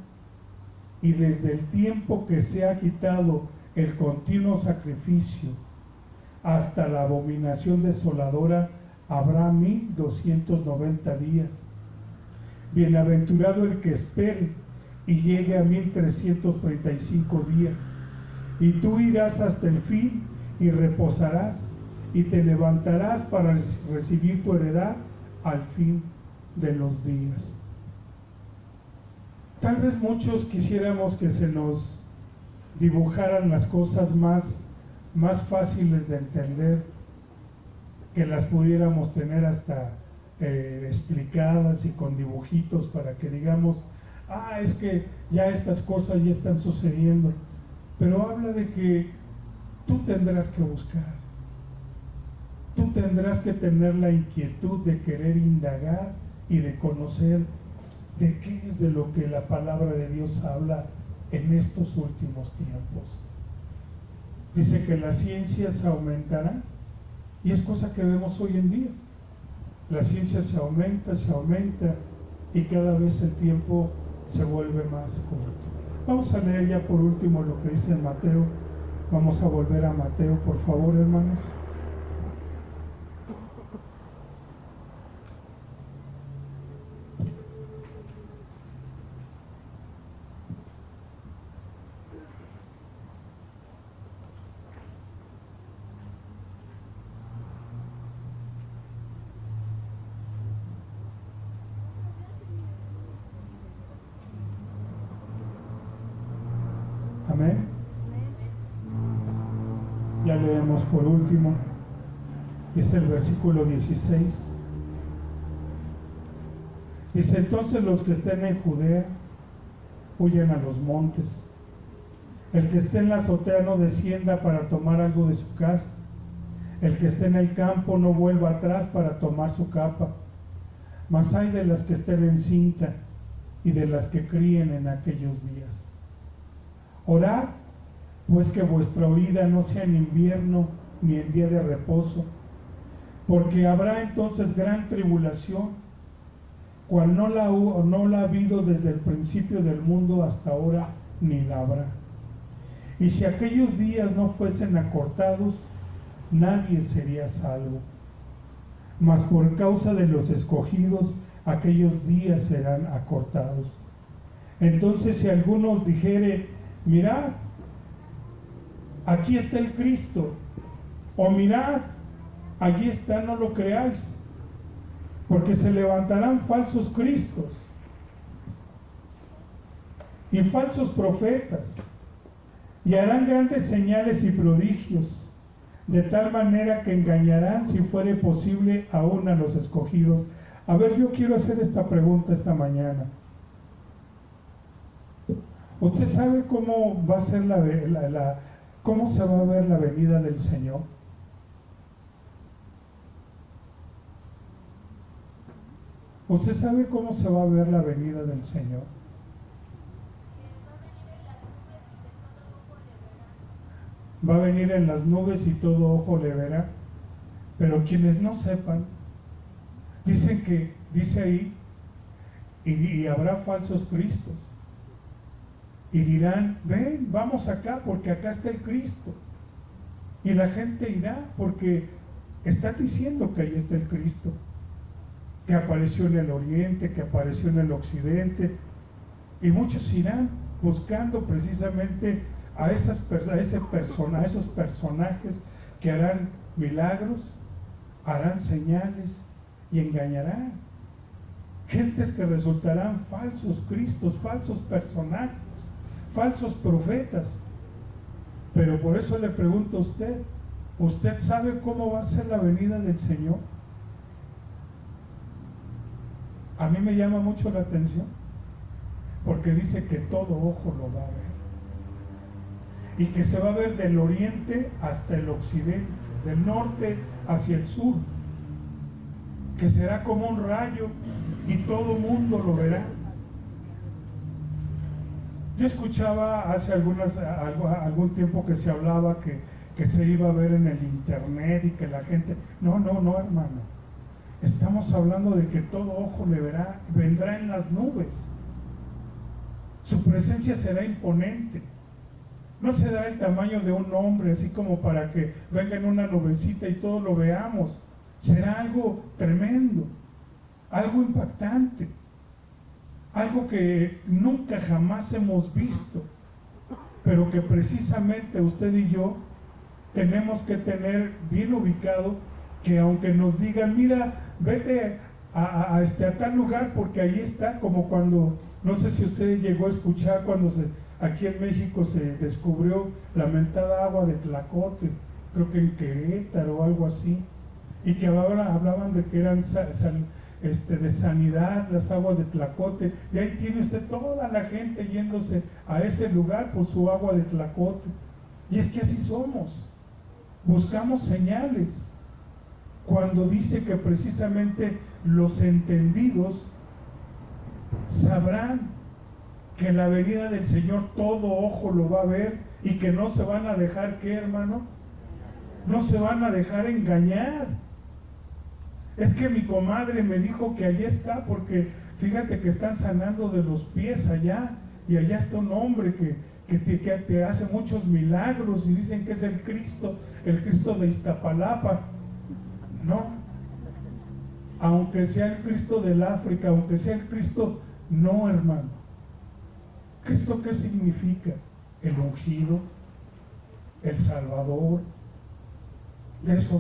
Y desde el tiempo que se ha quitado el continuo sacrificio hasta la abominación desoladora habrá 1290 días. Bienaventurado el que espere y llegue a 1335 días. Y tú irás hasta el fin y reposarás y te levantarás para recibir tu heredad al fin de los días. Tal vez muchos quisiéramos que se nos dibujaran las cosas más fáciles de entender, que las pudiéramos tener hasta explicadas y con dibujitos para que digamos: es que ya estas cosas ya están sucediendo. Pero habla de que tú tendrás que buscar, tú tendrás que tener la inquietud de querer indagar y de conocer de qué es de lo que la palabra de Dios habla en estos últimos tiempos. Dice que la ciencia se aumentará, y es cosa que vemos hoy en día. La ciencia se aumenta y cada vez el tiempo se vuelve más corto. Vamos a leer ya por último lo que dice en Mateo. Vamos a volver a Mateo, por favor, hermanos. Amén. Ya leemos por último. Es el versículo 16. Dice: entonces los que estén en Judea huyan a los montes. El que esté en la azotea no descienda para tomar algo de su casa. El que esté en el campo no vuelva atrás para tomar su capa. Mas hay de las que estén en cinta y de las que críen en aquellos días. Orad, pues, que vuestra huida no sea en invierno ni en día de reposo, porque habrá entonces gran tribulación, cual no la ha habido desde el principio del mundo hasta ahora, ni la habrá. Y si aquellos días no fuesen acortados, nadie sería salvo. Mas por causa de los escogidos, aquellos días serán acortados. Entonces, si alguno os dijere: mirad, aquí está el Cristo, o mirad, allí está, no lo creáis, porque se levantarán falsos cristos y falsos profetas, y harán grandes señales y prodigios, de tal manera que engañarán, si fuere posible, aún a los escogidos. A ver, yo quiero hacer esta pregunta esta mañana. ¿Usted sabe cómo va a ser cómo se va a ver la venida del Señor? ¿Usted sabe cómo se va a ver la venida del Señor? Va a venir en las nubes y todo ojo le verá. Pero quienes no sepan, dice ahí, y habrá falsos cristos. Y dirán, ven, vamos acá, porque acá está el Cristo. Y la gente irá, porque está diciendo que ahí está el Cristo, que apareció en el oriente, que apareció en el occidente. Y muchos irán buscando precisamente a esos personajes que harán milagros, harán señales y engañarán. Gentes que resultarán falsos cristos, falsos personajes, falsos profetas. Pero por eso le pregunto a usted, ¿usted sabe cómo va a ser la venida del Señor? A mí me llama mucho la atención, porque dice que todo ojo lo va a ver, y que se va a ver del oriente hasta el occidente, del norte hacia el sur, que será como un rayo y todo mundo lo verá. Yo escuchaba hace algún tiempo que se hablaba que se iba a ver en el internet y que la gente... No, hermano. Estamos hablando de que todo ojo le verá, vendrá en las nubes. Su presencia será imponente. No será el tamaño de un hombre, así como para que venga en una nubecita y todos lo veamos. Será algo tremendo, algo impactante, algo que nunca jamás hemos visto, pero que precisamente usted y yo tenemos que tener bien ubicado, que aunque nos digan, mira, vete a tal lugar porque ahí está, como cuando, no sé si usted llegó a escuchar cuando aquí en México se descubrió la mentada agua de Tlacote, creo que en Querétaro o algo así, y que ahora hablaban de que eran de sanidad las aguas de Tlacote, y ahí tiene usted toda la gente yéndose a ese lugar por su agua de Tlacote. Y es que así somos, buscamos señales, cuando dice que precisamente los entendidos sabrán que en la venida del Señor todo ojo lo va a ver, y que no se van a dejar, ¿qué, hermano? No se van a dejar engañar. Es que mi comadre me dijo que allá está, porque fíjate que están sanando de los pies allá, y allá está un hombre que te hace muchos milagros, y dicen que es el Cristo de Iztapalapa. No, aunque sea el Cristo del África, aunque sea el Cristo, no, hermano. ¿Cristo qué significa? El ungido, el Salvador. De eso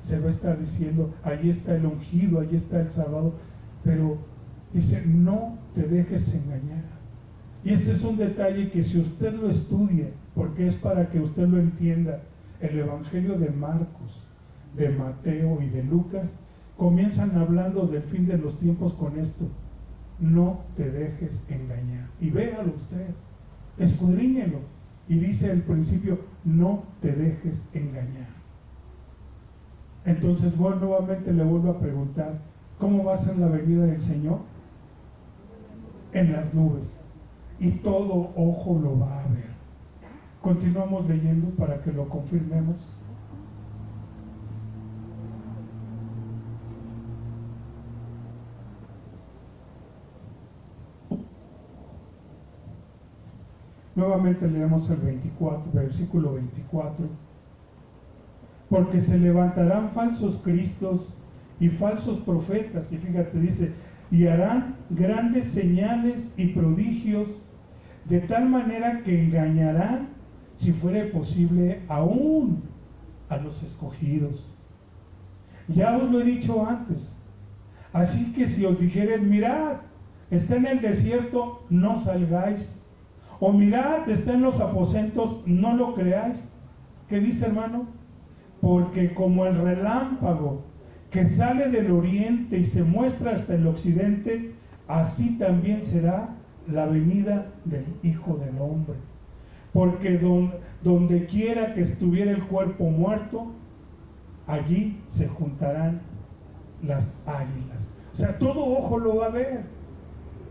se va a estar diciendo, allí está el ungido, allí está el Salvador. Pero dice, no te dejes engañar. Y este es un detalle que si usted lo estudia, porque es para que usted lo entienda, el Evangelio de Marcos, de Mateo y de Lucas comienzan hablando del fin de los tiempos con esto: no te dejes engañar. Y véalo usted, escudriñelo, y dice al principio, no te dejes engañar. Entonces, bueno, nuevamente le vuelvo a preguntar, ¿cómo va a ser la venida del Señor? En las nubes, y todo ojo lo va a ver. Continuamos leyendo para que lo confirmemos. Nuevamente leemos el versículo 24. Porque se levantarán falsos cristos y falsos profetas, y fíjate, dice, y harán grandes señales y prodigios, de tal manera que engañarán, si fuere posible, aún a los escogidos. Ya os lo he dicho antes. Así que si os dijeren, mirad, está en el desierto, no salgáis. O mirad, está en los aposentos, no lo creáis. ¿Qué dice, hermano? Porque como el relámpago que sale del oriente y se muestra hasta el occidente, así también será la venida del Hijo del Hombre. Porque donde quiera que estuviera el cuerpo muerto, allí se juntarán las águilas. O sea, todo ojo lo va a ver.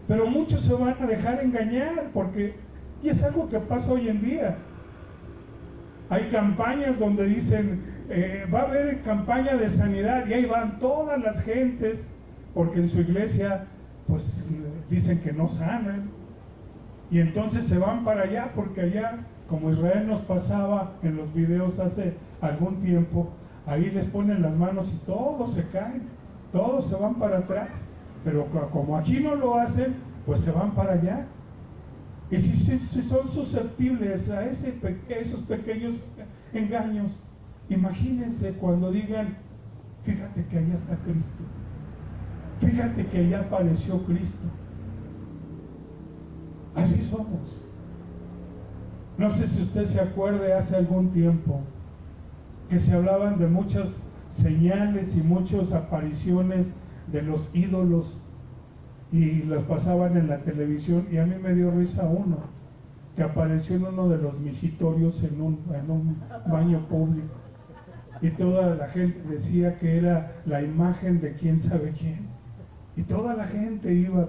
Pero muchos se van a dejar engañar, porque, y es algo que pasa hoy en día. Hay campañas donde dicen, va a haber campaña de sanidad, y ahí van todas las gentes, porque en su iglesia, pues, dicen que no sanan. Y entonces se van para allá, porque allá, como Israel nos pasaba en los videos hace algún tiempo, ahí les ponen las manos y todos se caen, todos se van para atrás. Pero como aquí no lo hacen, pues se van para allá. Y si son susceptibles a esos pequeños engaños, imagínense cuando digan, fíjate que allá está Cristo, fíjate que allá apareció Cristo. Así somos. No sé si usted se acuerde hace algún tiempo que se hablaban de muchas señales y muchas apariciones de los ídolos y las pasaban en la televisión, y a mí me dio risa uno que apareció en uno de los mijitorios en un baño público, y toda la gente decía que era la imagen de quién sabe quién, y toda la gente iba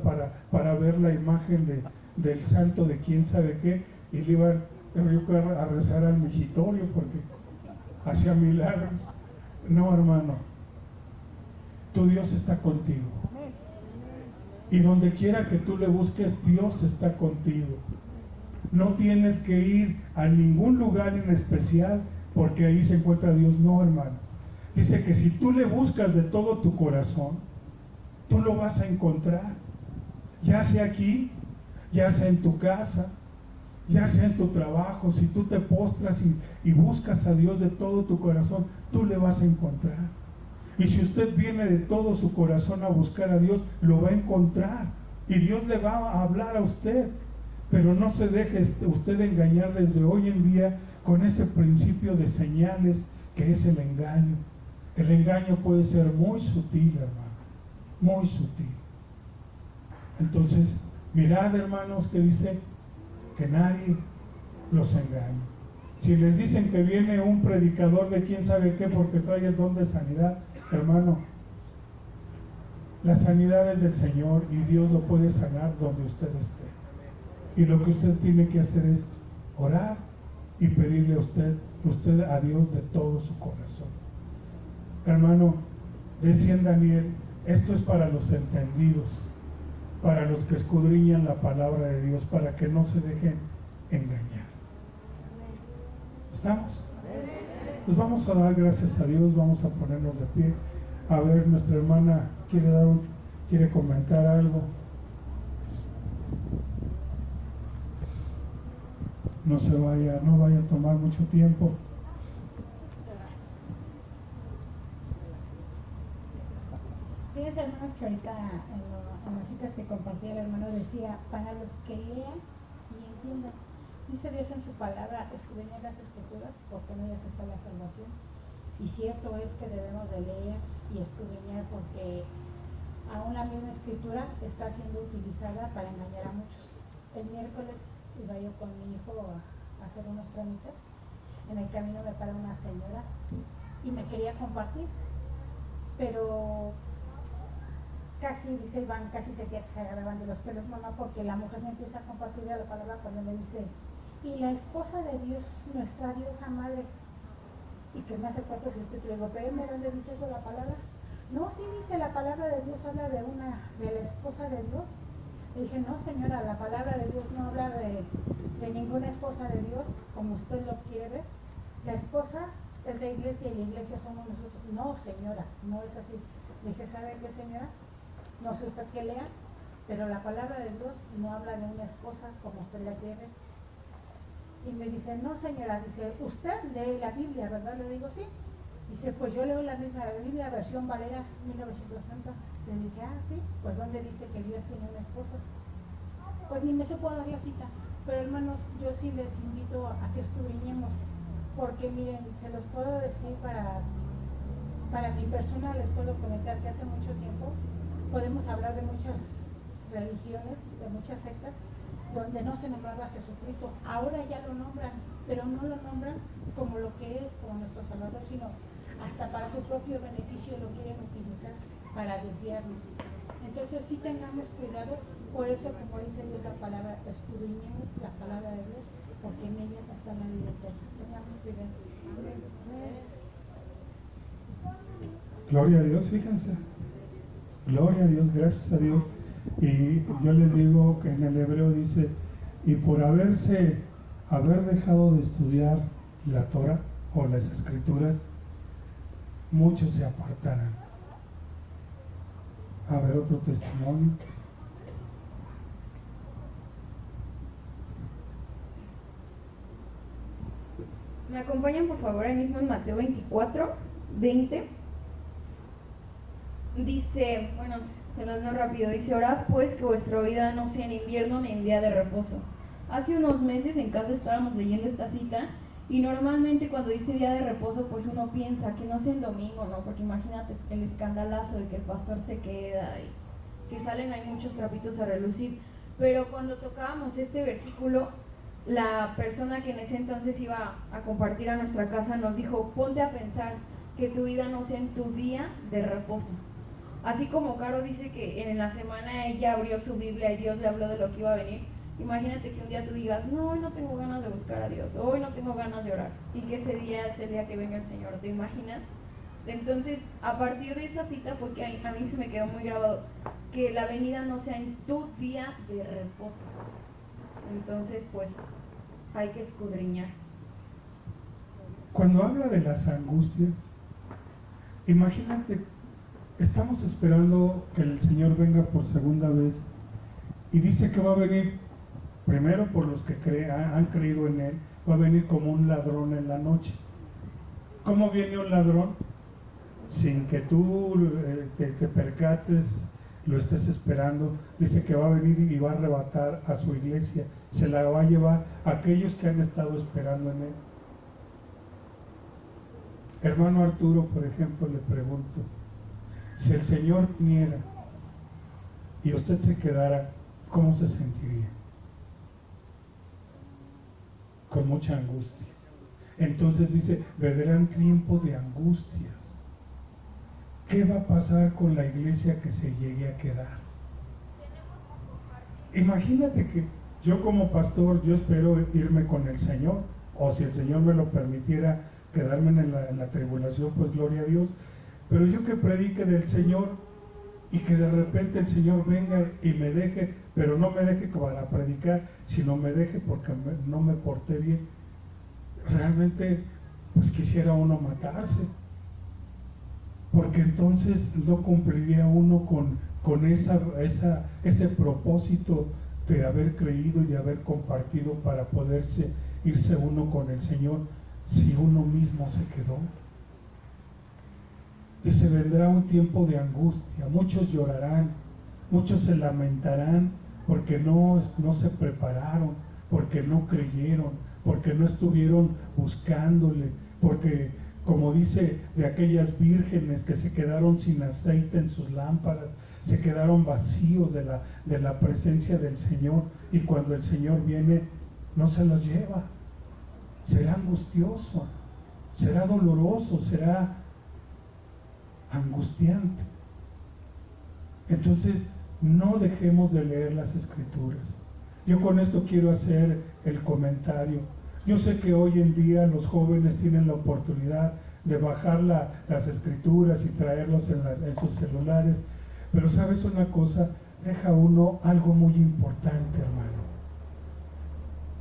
para ver la imagen del santo de quién sabe qué, y le iban a rezar al mijitorio porque hacía milagros. No, hermano, tu Dios está contigo, y donde quiera que tú le busques, Dios está contigo. No tienes que ir a ningún lugar en especial porque ahí se encuentra Dios. No, hermano, dice que si tú le buscas de todo tu corazón, tú lo vas a encontrar, ya sea aquí, ya sea en tu casa, ya sea en tu trabajo. Si tú te postras y buscas a Dios de todo tu corazón, tú le vas a encontrar. Y si usted viene de todo su corazón a buscar a Dios, lo va a encontrar, y Dios le va a hablar a usted. Pero no se deje usted engañar desde hoy en día con ese principio de señales que es el engaño. El engaño puede ser muy sutil, hermano, muy sutil. Entonces, mirad, hermanos, que dice que nadie los engañe. Si les dicen que viene un predicador de quién sabe qué porque trae el don de sanidad, hermano, la sanidad es del Señor y Dios lo puede sanar donde usted esté. Y lo que usted tiene que hacer es orar y pedirle a usted a Dios de todo su corazón. Hermano, decía en Daniel, esto es para los entendidos, para los que escudriñan la palabra de Dios, para que no se dejen engañar. ¿Estamos? Pues vamos a dar gracias a Dios, vamos a ponernos de pie. A ver, nuestra hermana quiere comentar algo. No vaya a tomar mucho tiempo. Fíjense, hermanos, que ahorita en las citas que compartía el hermano decía, para los que lean y entiendan. Dice Dios en su palabra, escudriñad las escrituras, porque en ellas está la salvación. Y cierto es que debemos de leer y escudriñar, porque aún la misma escritura está siendo utilizada para engañar a muchos. El miércoles iba yo con mi hijo a hacer unos trámites. En el camino me para una señora y me quería compartir, pero casi se sentía que se agarraban de los pelos, mamá, porque la mujer me empieza a compartir la palabra cuando me dice, y la esposa de Dios, nuestra diosa madre, y que me hace cuartos y espíritu, le digo, pero ¿dónde dice eso la palabra? No, sí dice la palabra de Dios, habla de la esposa de Dios. Le dije, no, señora, la palabra de Dios no habla de ninguna esposa de Dios, como usted lo quiere ver. La esposa es la iglesia y la iglesia somos nosotros. No, señora, no es así. Le dije, ¿sabe qué, señora? No sé usted qué lea, pero la palabra de Dios no habla de una esposa como usted la quiere. Y me dice, no, señora, dice, usted lee la Biblia, ¿verdad? Le digo, sí. Dice, pues yo leo la misma, la Biblia, versión Valera, 1960. Le dije, ah, sí, pues ¿dónde dice que Dios tiene una esposa? pues ni me se puede dar la cita. Pero hermanos, yo sí les invito a que escudriñemos, porque miren, se los puedo decir para mi persona, les puedo comentar que hace mucho tiempo podemos hablar de muchas religiones, de muchas sectas, donde no se nombraba a Jesucristo. Ahora ya lo nombran, pero no lo nombran como lo que es, como nuestro Salvador, sino hasta para su propio beneficio lo quieren utilizar para desviarnos. Entonces sí tengamos cuidado, por eso como dice Dios la palabra, escudriñemos la palabra de Dios, porque en ella está la vida eterna. Tengamos cuidado. Gloria a Dios, fíjense. Gloria a Dios, gracias a Dios. Y yo les digo que en el hebreo dice, y por haber dejado de estudiar la Torah o las Escrituras, muchos se apartarán. A ver, otro testimonio. Me acompañan por favor ahí mismo en Mateo 24, 20. Dice, bueno, se los leo rápido, dice: orad pues que vuestra vida no sea en invierno ni en día de reposo. Hace unos meses en casa estábamos leyendo esta cita y normalmente cuando dice día de reposo pues uno piensa que no sea en domingo, ¿no? Porque imagínate el escandalazo de que el pastor se queda y que salen ahí muchos trapitos a relucir. Pero cuando tocábamos este versículo, la persona que en ese entonces iba a compartir a nuestra casa nos dijo: ponte a pensar que tu vida no sea en tu día de reposo. Así como Caro dice que en la semana ella abrió su Biblia y Dios le habló de lo que iba a venir, imagínate que un día tú digas: no, hoy no tengo ganas de buscar a Dios, hoy no tengo ganas de orar, y que ese día es el día que venga el Señor. ¿Te imaginas? Entonces, a partir de esa cita fue que a mí se me quedó muy grabado que la venida no sea en tu día de reposo. Entonces, pues, hay que escudriñar. Cuando habla de las angustias, imagínate, estamos esperando que el Señor venga por segunda vez y dice que va a venir primero por los que han creído en Él, va a venir como un ladrón en la noche. ¿Cómo viene un ladrón? Sin que tú te percates, lo estés esperando. Dice que va a venir y va a arrebatar a su iglesia, se la va a llevar a aquellos que han estado esperando en Él. Hermano Arturo, por ejemplo, le pregunto, si el Señor viniera y usted se quedara, ¿cómo se sentiría? Con mucha angustia. Entonces dice, vendrán tiempos de angustias. ¿Qué va a pasar con la iglesia que se llegue a quedar? Imagínate que yo como pastor, yo espero irme con el Señor, o si el Señor me lo permitiera, quedarme en la tribulación, pues gloria a Dios. Pero yo que predique del Señor y que de repente el Señor venga y me deje, pero no me deje para predicar, sino me deje porque no me porté bien, realmente pues quisiera uno matarse, porque entonces no cumpliría uno con ese propósito de haber creído y de haber compartido para poderse irse uno con el Señor si uno mismo se quedó. Que se vendrá un tiempo de angustia, muchos llorarán, muchos se lamentarán porque no se prepararon, porque no creyeron, porque no estuvieron buscándole, porque, como dice de aquellas vírgenes que se quedaron sin aceite en sus lámparas, se quedaron vacíos de la presencia del Señor, y cuando el Señor viene no se los lleva. Será angustioso, será doloroso, será angustiante. Entonces, no dejemos de leer las Escrituras. Yo con esto quiero hacer el comentario. Yo sé que hoy en día los jóvenes tienen la oportunidad de bajar las Escrituras y traerlos en sus celulares, pero ¿sabes una cosa? Deja uno algo muy importante, hermano.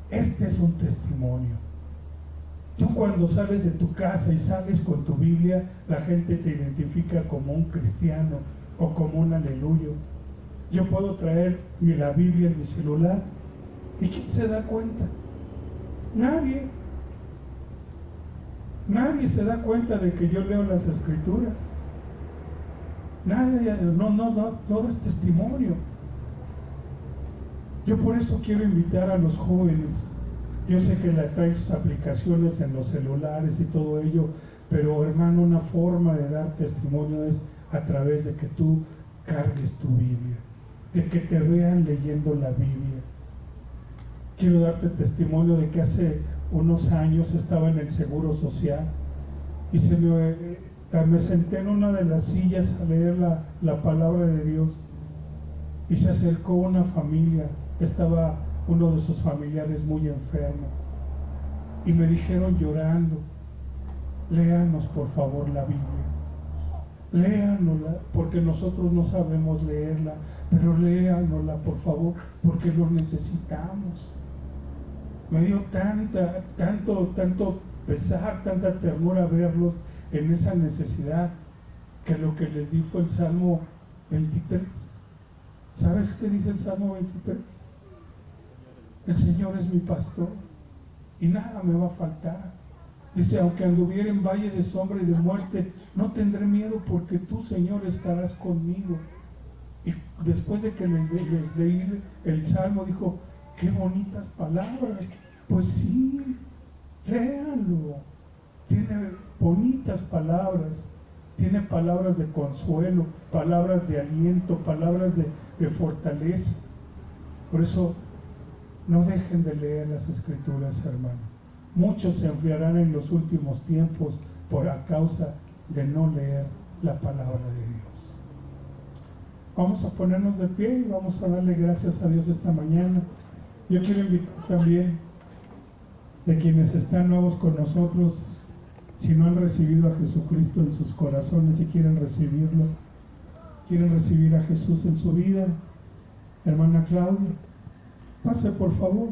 Este es un testimonio. Tú cuando sales de tu casa y sales con tu Biblia, la gente te identifica como un cristiano o como un aleluyo. Yo puedo traer la Biblia en mi celular y ¿quién se da cuenta? Nadie. Nadie se da cuenta de que yo leo las Escrituras. Nadie, no es testimonio. Yo por eso quiero invitar a los jóvenes. Yo sé que traen sus aplicaciones en los celulares y todo ello, pero hermano, una forma de dar testimonio es a través de que tú cargues tu Biblia, de que te vean leyendo la Biblia. Quiero darte testimonio de que hace unos años estaba en el Seguro Social y me senté en una de las sillas a leer la palabra de Dios, y se acercó una familia. Estaba uno de sus familiares muy enfermo y me dijeron llorando: léanos por favor la Biblia, léanosla, porque nosotros no sabemos leerla, pero léanosla por favor, porque lo necesitamos. Me dio tanto pesar, tanta ternura verlos en esa necesidad, que lo que les di fue el Salmo 23. ¿Sabes qué dice el Salmo 23? El Señor es mi pastor y nada me va a faltar. Dice: aunque anduviera en valle de sombra y de muerte, no tendré miedo, porque tú, Señor, estarás conmigo. Y después de que les leí el Salmo, dijo: qué bonitas palabras. Pues sí, léanlo. Tiene bonitas palabras, tiene palabras de consuelo, palabras de aliento, palabras de fortaleza. Por eso, no dejen de leer las Escrituras, hermano. Muchos se enfriarán en los últimos tiempos por a causa de no leer la palabra de Dios. Vamos a ponernos de pie y vamos a darle gracias a Dios esta mañana. Yo quiero invitar también de quienes están nuevos con nosotros, si no han recibido a Jesucristo en sus corazones y quieren recibirlo, quieren recibir a Jesús en su vida. Hermana Claudia, pase por favor.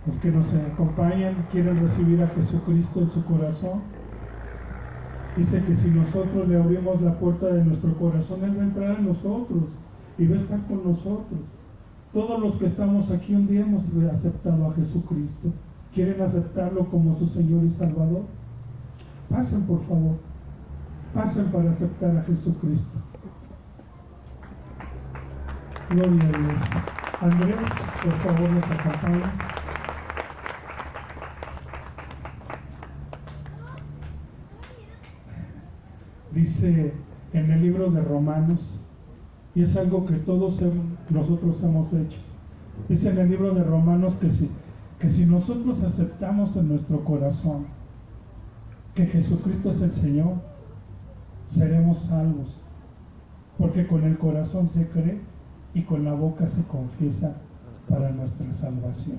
Los que nos acompañan quieren recibir a Jesucristo en su corazón. Dice que si nosotros le abrimos la puerta de nuestro corazón, Él va a entrar a nosotros y va a estar con nosotros. Todos los que estamos aquí un día hemos aceptado a Jesucristo. ¿Quieren aceptarlo como su Señor y Salvador? Pasen por favor, pasen para aceptar a Jesucristo. Gloria a Dios. Andrés, por favor, nos acompañas. Dice en el libro de Romanos, y es algo que todos nosotros hemos hecho. Dice en el libro de Romanos que si nosotros aceptamos en nuestro corazón que Jesucristo es el Señor, seremos salvos, porque con el corazón se cree y con la boca se confiesa para nuestra salvación.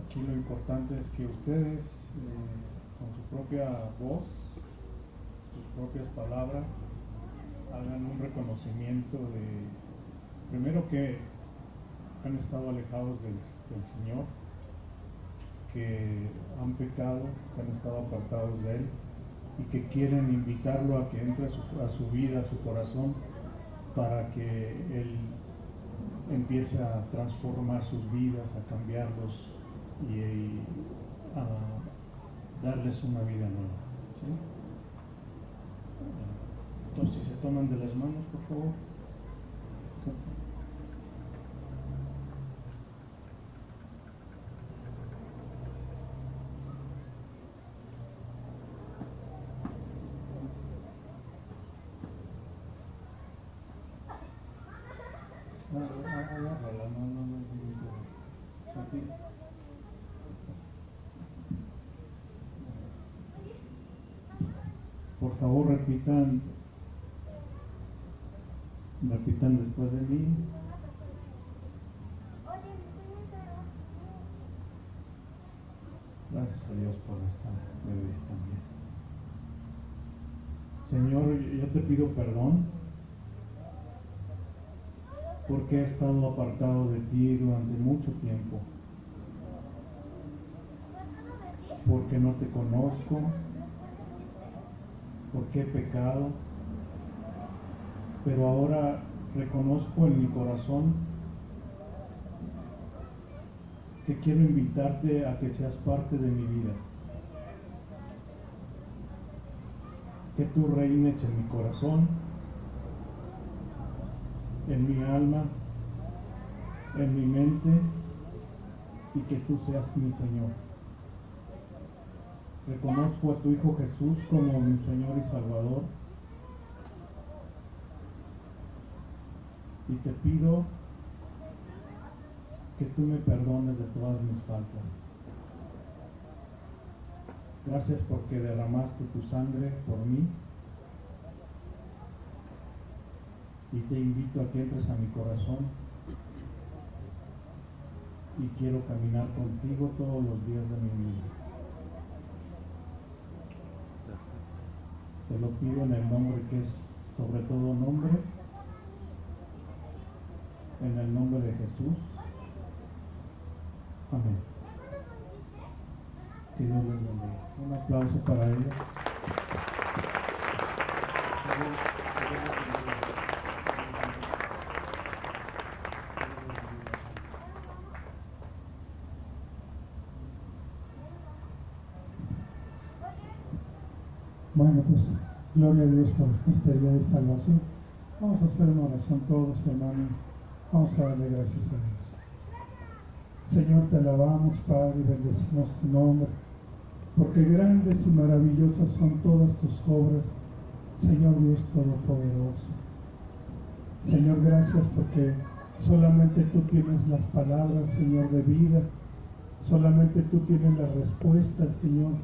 Aquí lo importante es que ustedes, con su propia voz, sus propias palabras, hagan un reconocimiento de, primero, que han estado alejados del Señor, que han pecado, que han estado apartados de Él, y que quieren invitarlo a que entre a su vida, a su corazón, para que Él empiece a transformar sus vidas, a cambiarlos y a darles una vida nueva, ¿sí? Entonces, se toman de las manos, por favor. Por favor, repitan después de mí. Gracias a Dios por esta bebé también. Señor, yo te pido perdón porque he estado apartado de ti durante mucho tiempo, porque no te conozco, porque he pecado, pero ahora reconozco en mi corazón que quiero invitarte a que seas parte de mi vida. Que tú reines en mi corazón, en mi alma, en mi mente, y que tú seas mi Señor. Reconozco a tu Hijo Jesús como mi Señor y Salvador, y te pido que tú me perdones de todas mis faltas. Gracias porque derramaste tu sangre por mí, y te invito a que entres a mi corazón, y quiero caminar contigo todos los días de mi vida. Te lo pido en el nombre que es sobre todo nombre, en el nombre de Jesús. Amén. Que Dios les bendiga. Un aplauso para ella. Bueno, pues gloria a Dios por este día de salvación. Vamos a hacer una oración todos, hermanos. Vamos a darle gracias a Dios. Señor, te alabamos, Padre, y bendecimos tu nombre, porque grandes y maravillosas son todas tus obras, Señor Dios Todopoderoso. Señor, gracias porque solamente tú tienes las palabras, Señor, de vida. Solamente tú tienes las respuestas, Señor,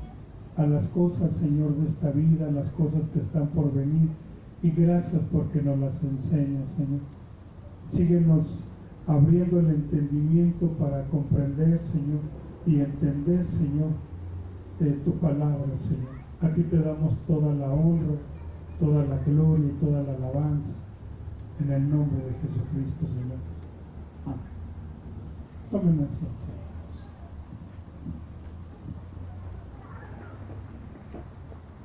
a las cosas, Señor, de esta vida, a las cosas que están por venir. Y gracias porque nos las enseñas, Señor. Síguenos abriendo el entendimiento para comprender, Señor, y entender, Señor, de tu palabra, Señor. A ti te damos toda la honra, toda la gloria y toda la alabanza, en el nombre de Jesucristo, Señor. Amén. Tomen asiento.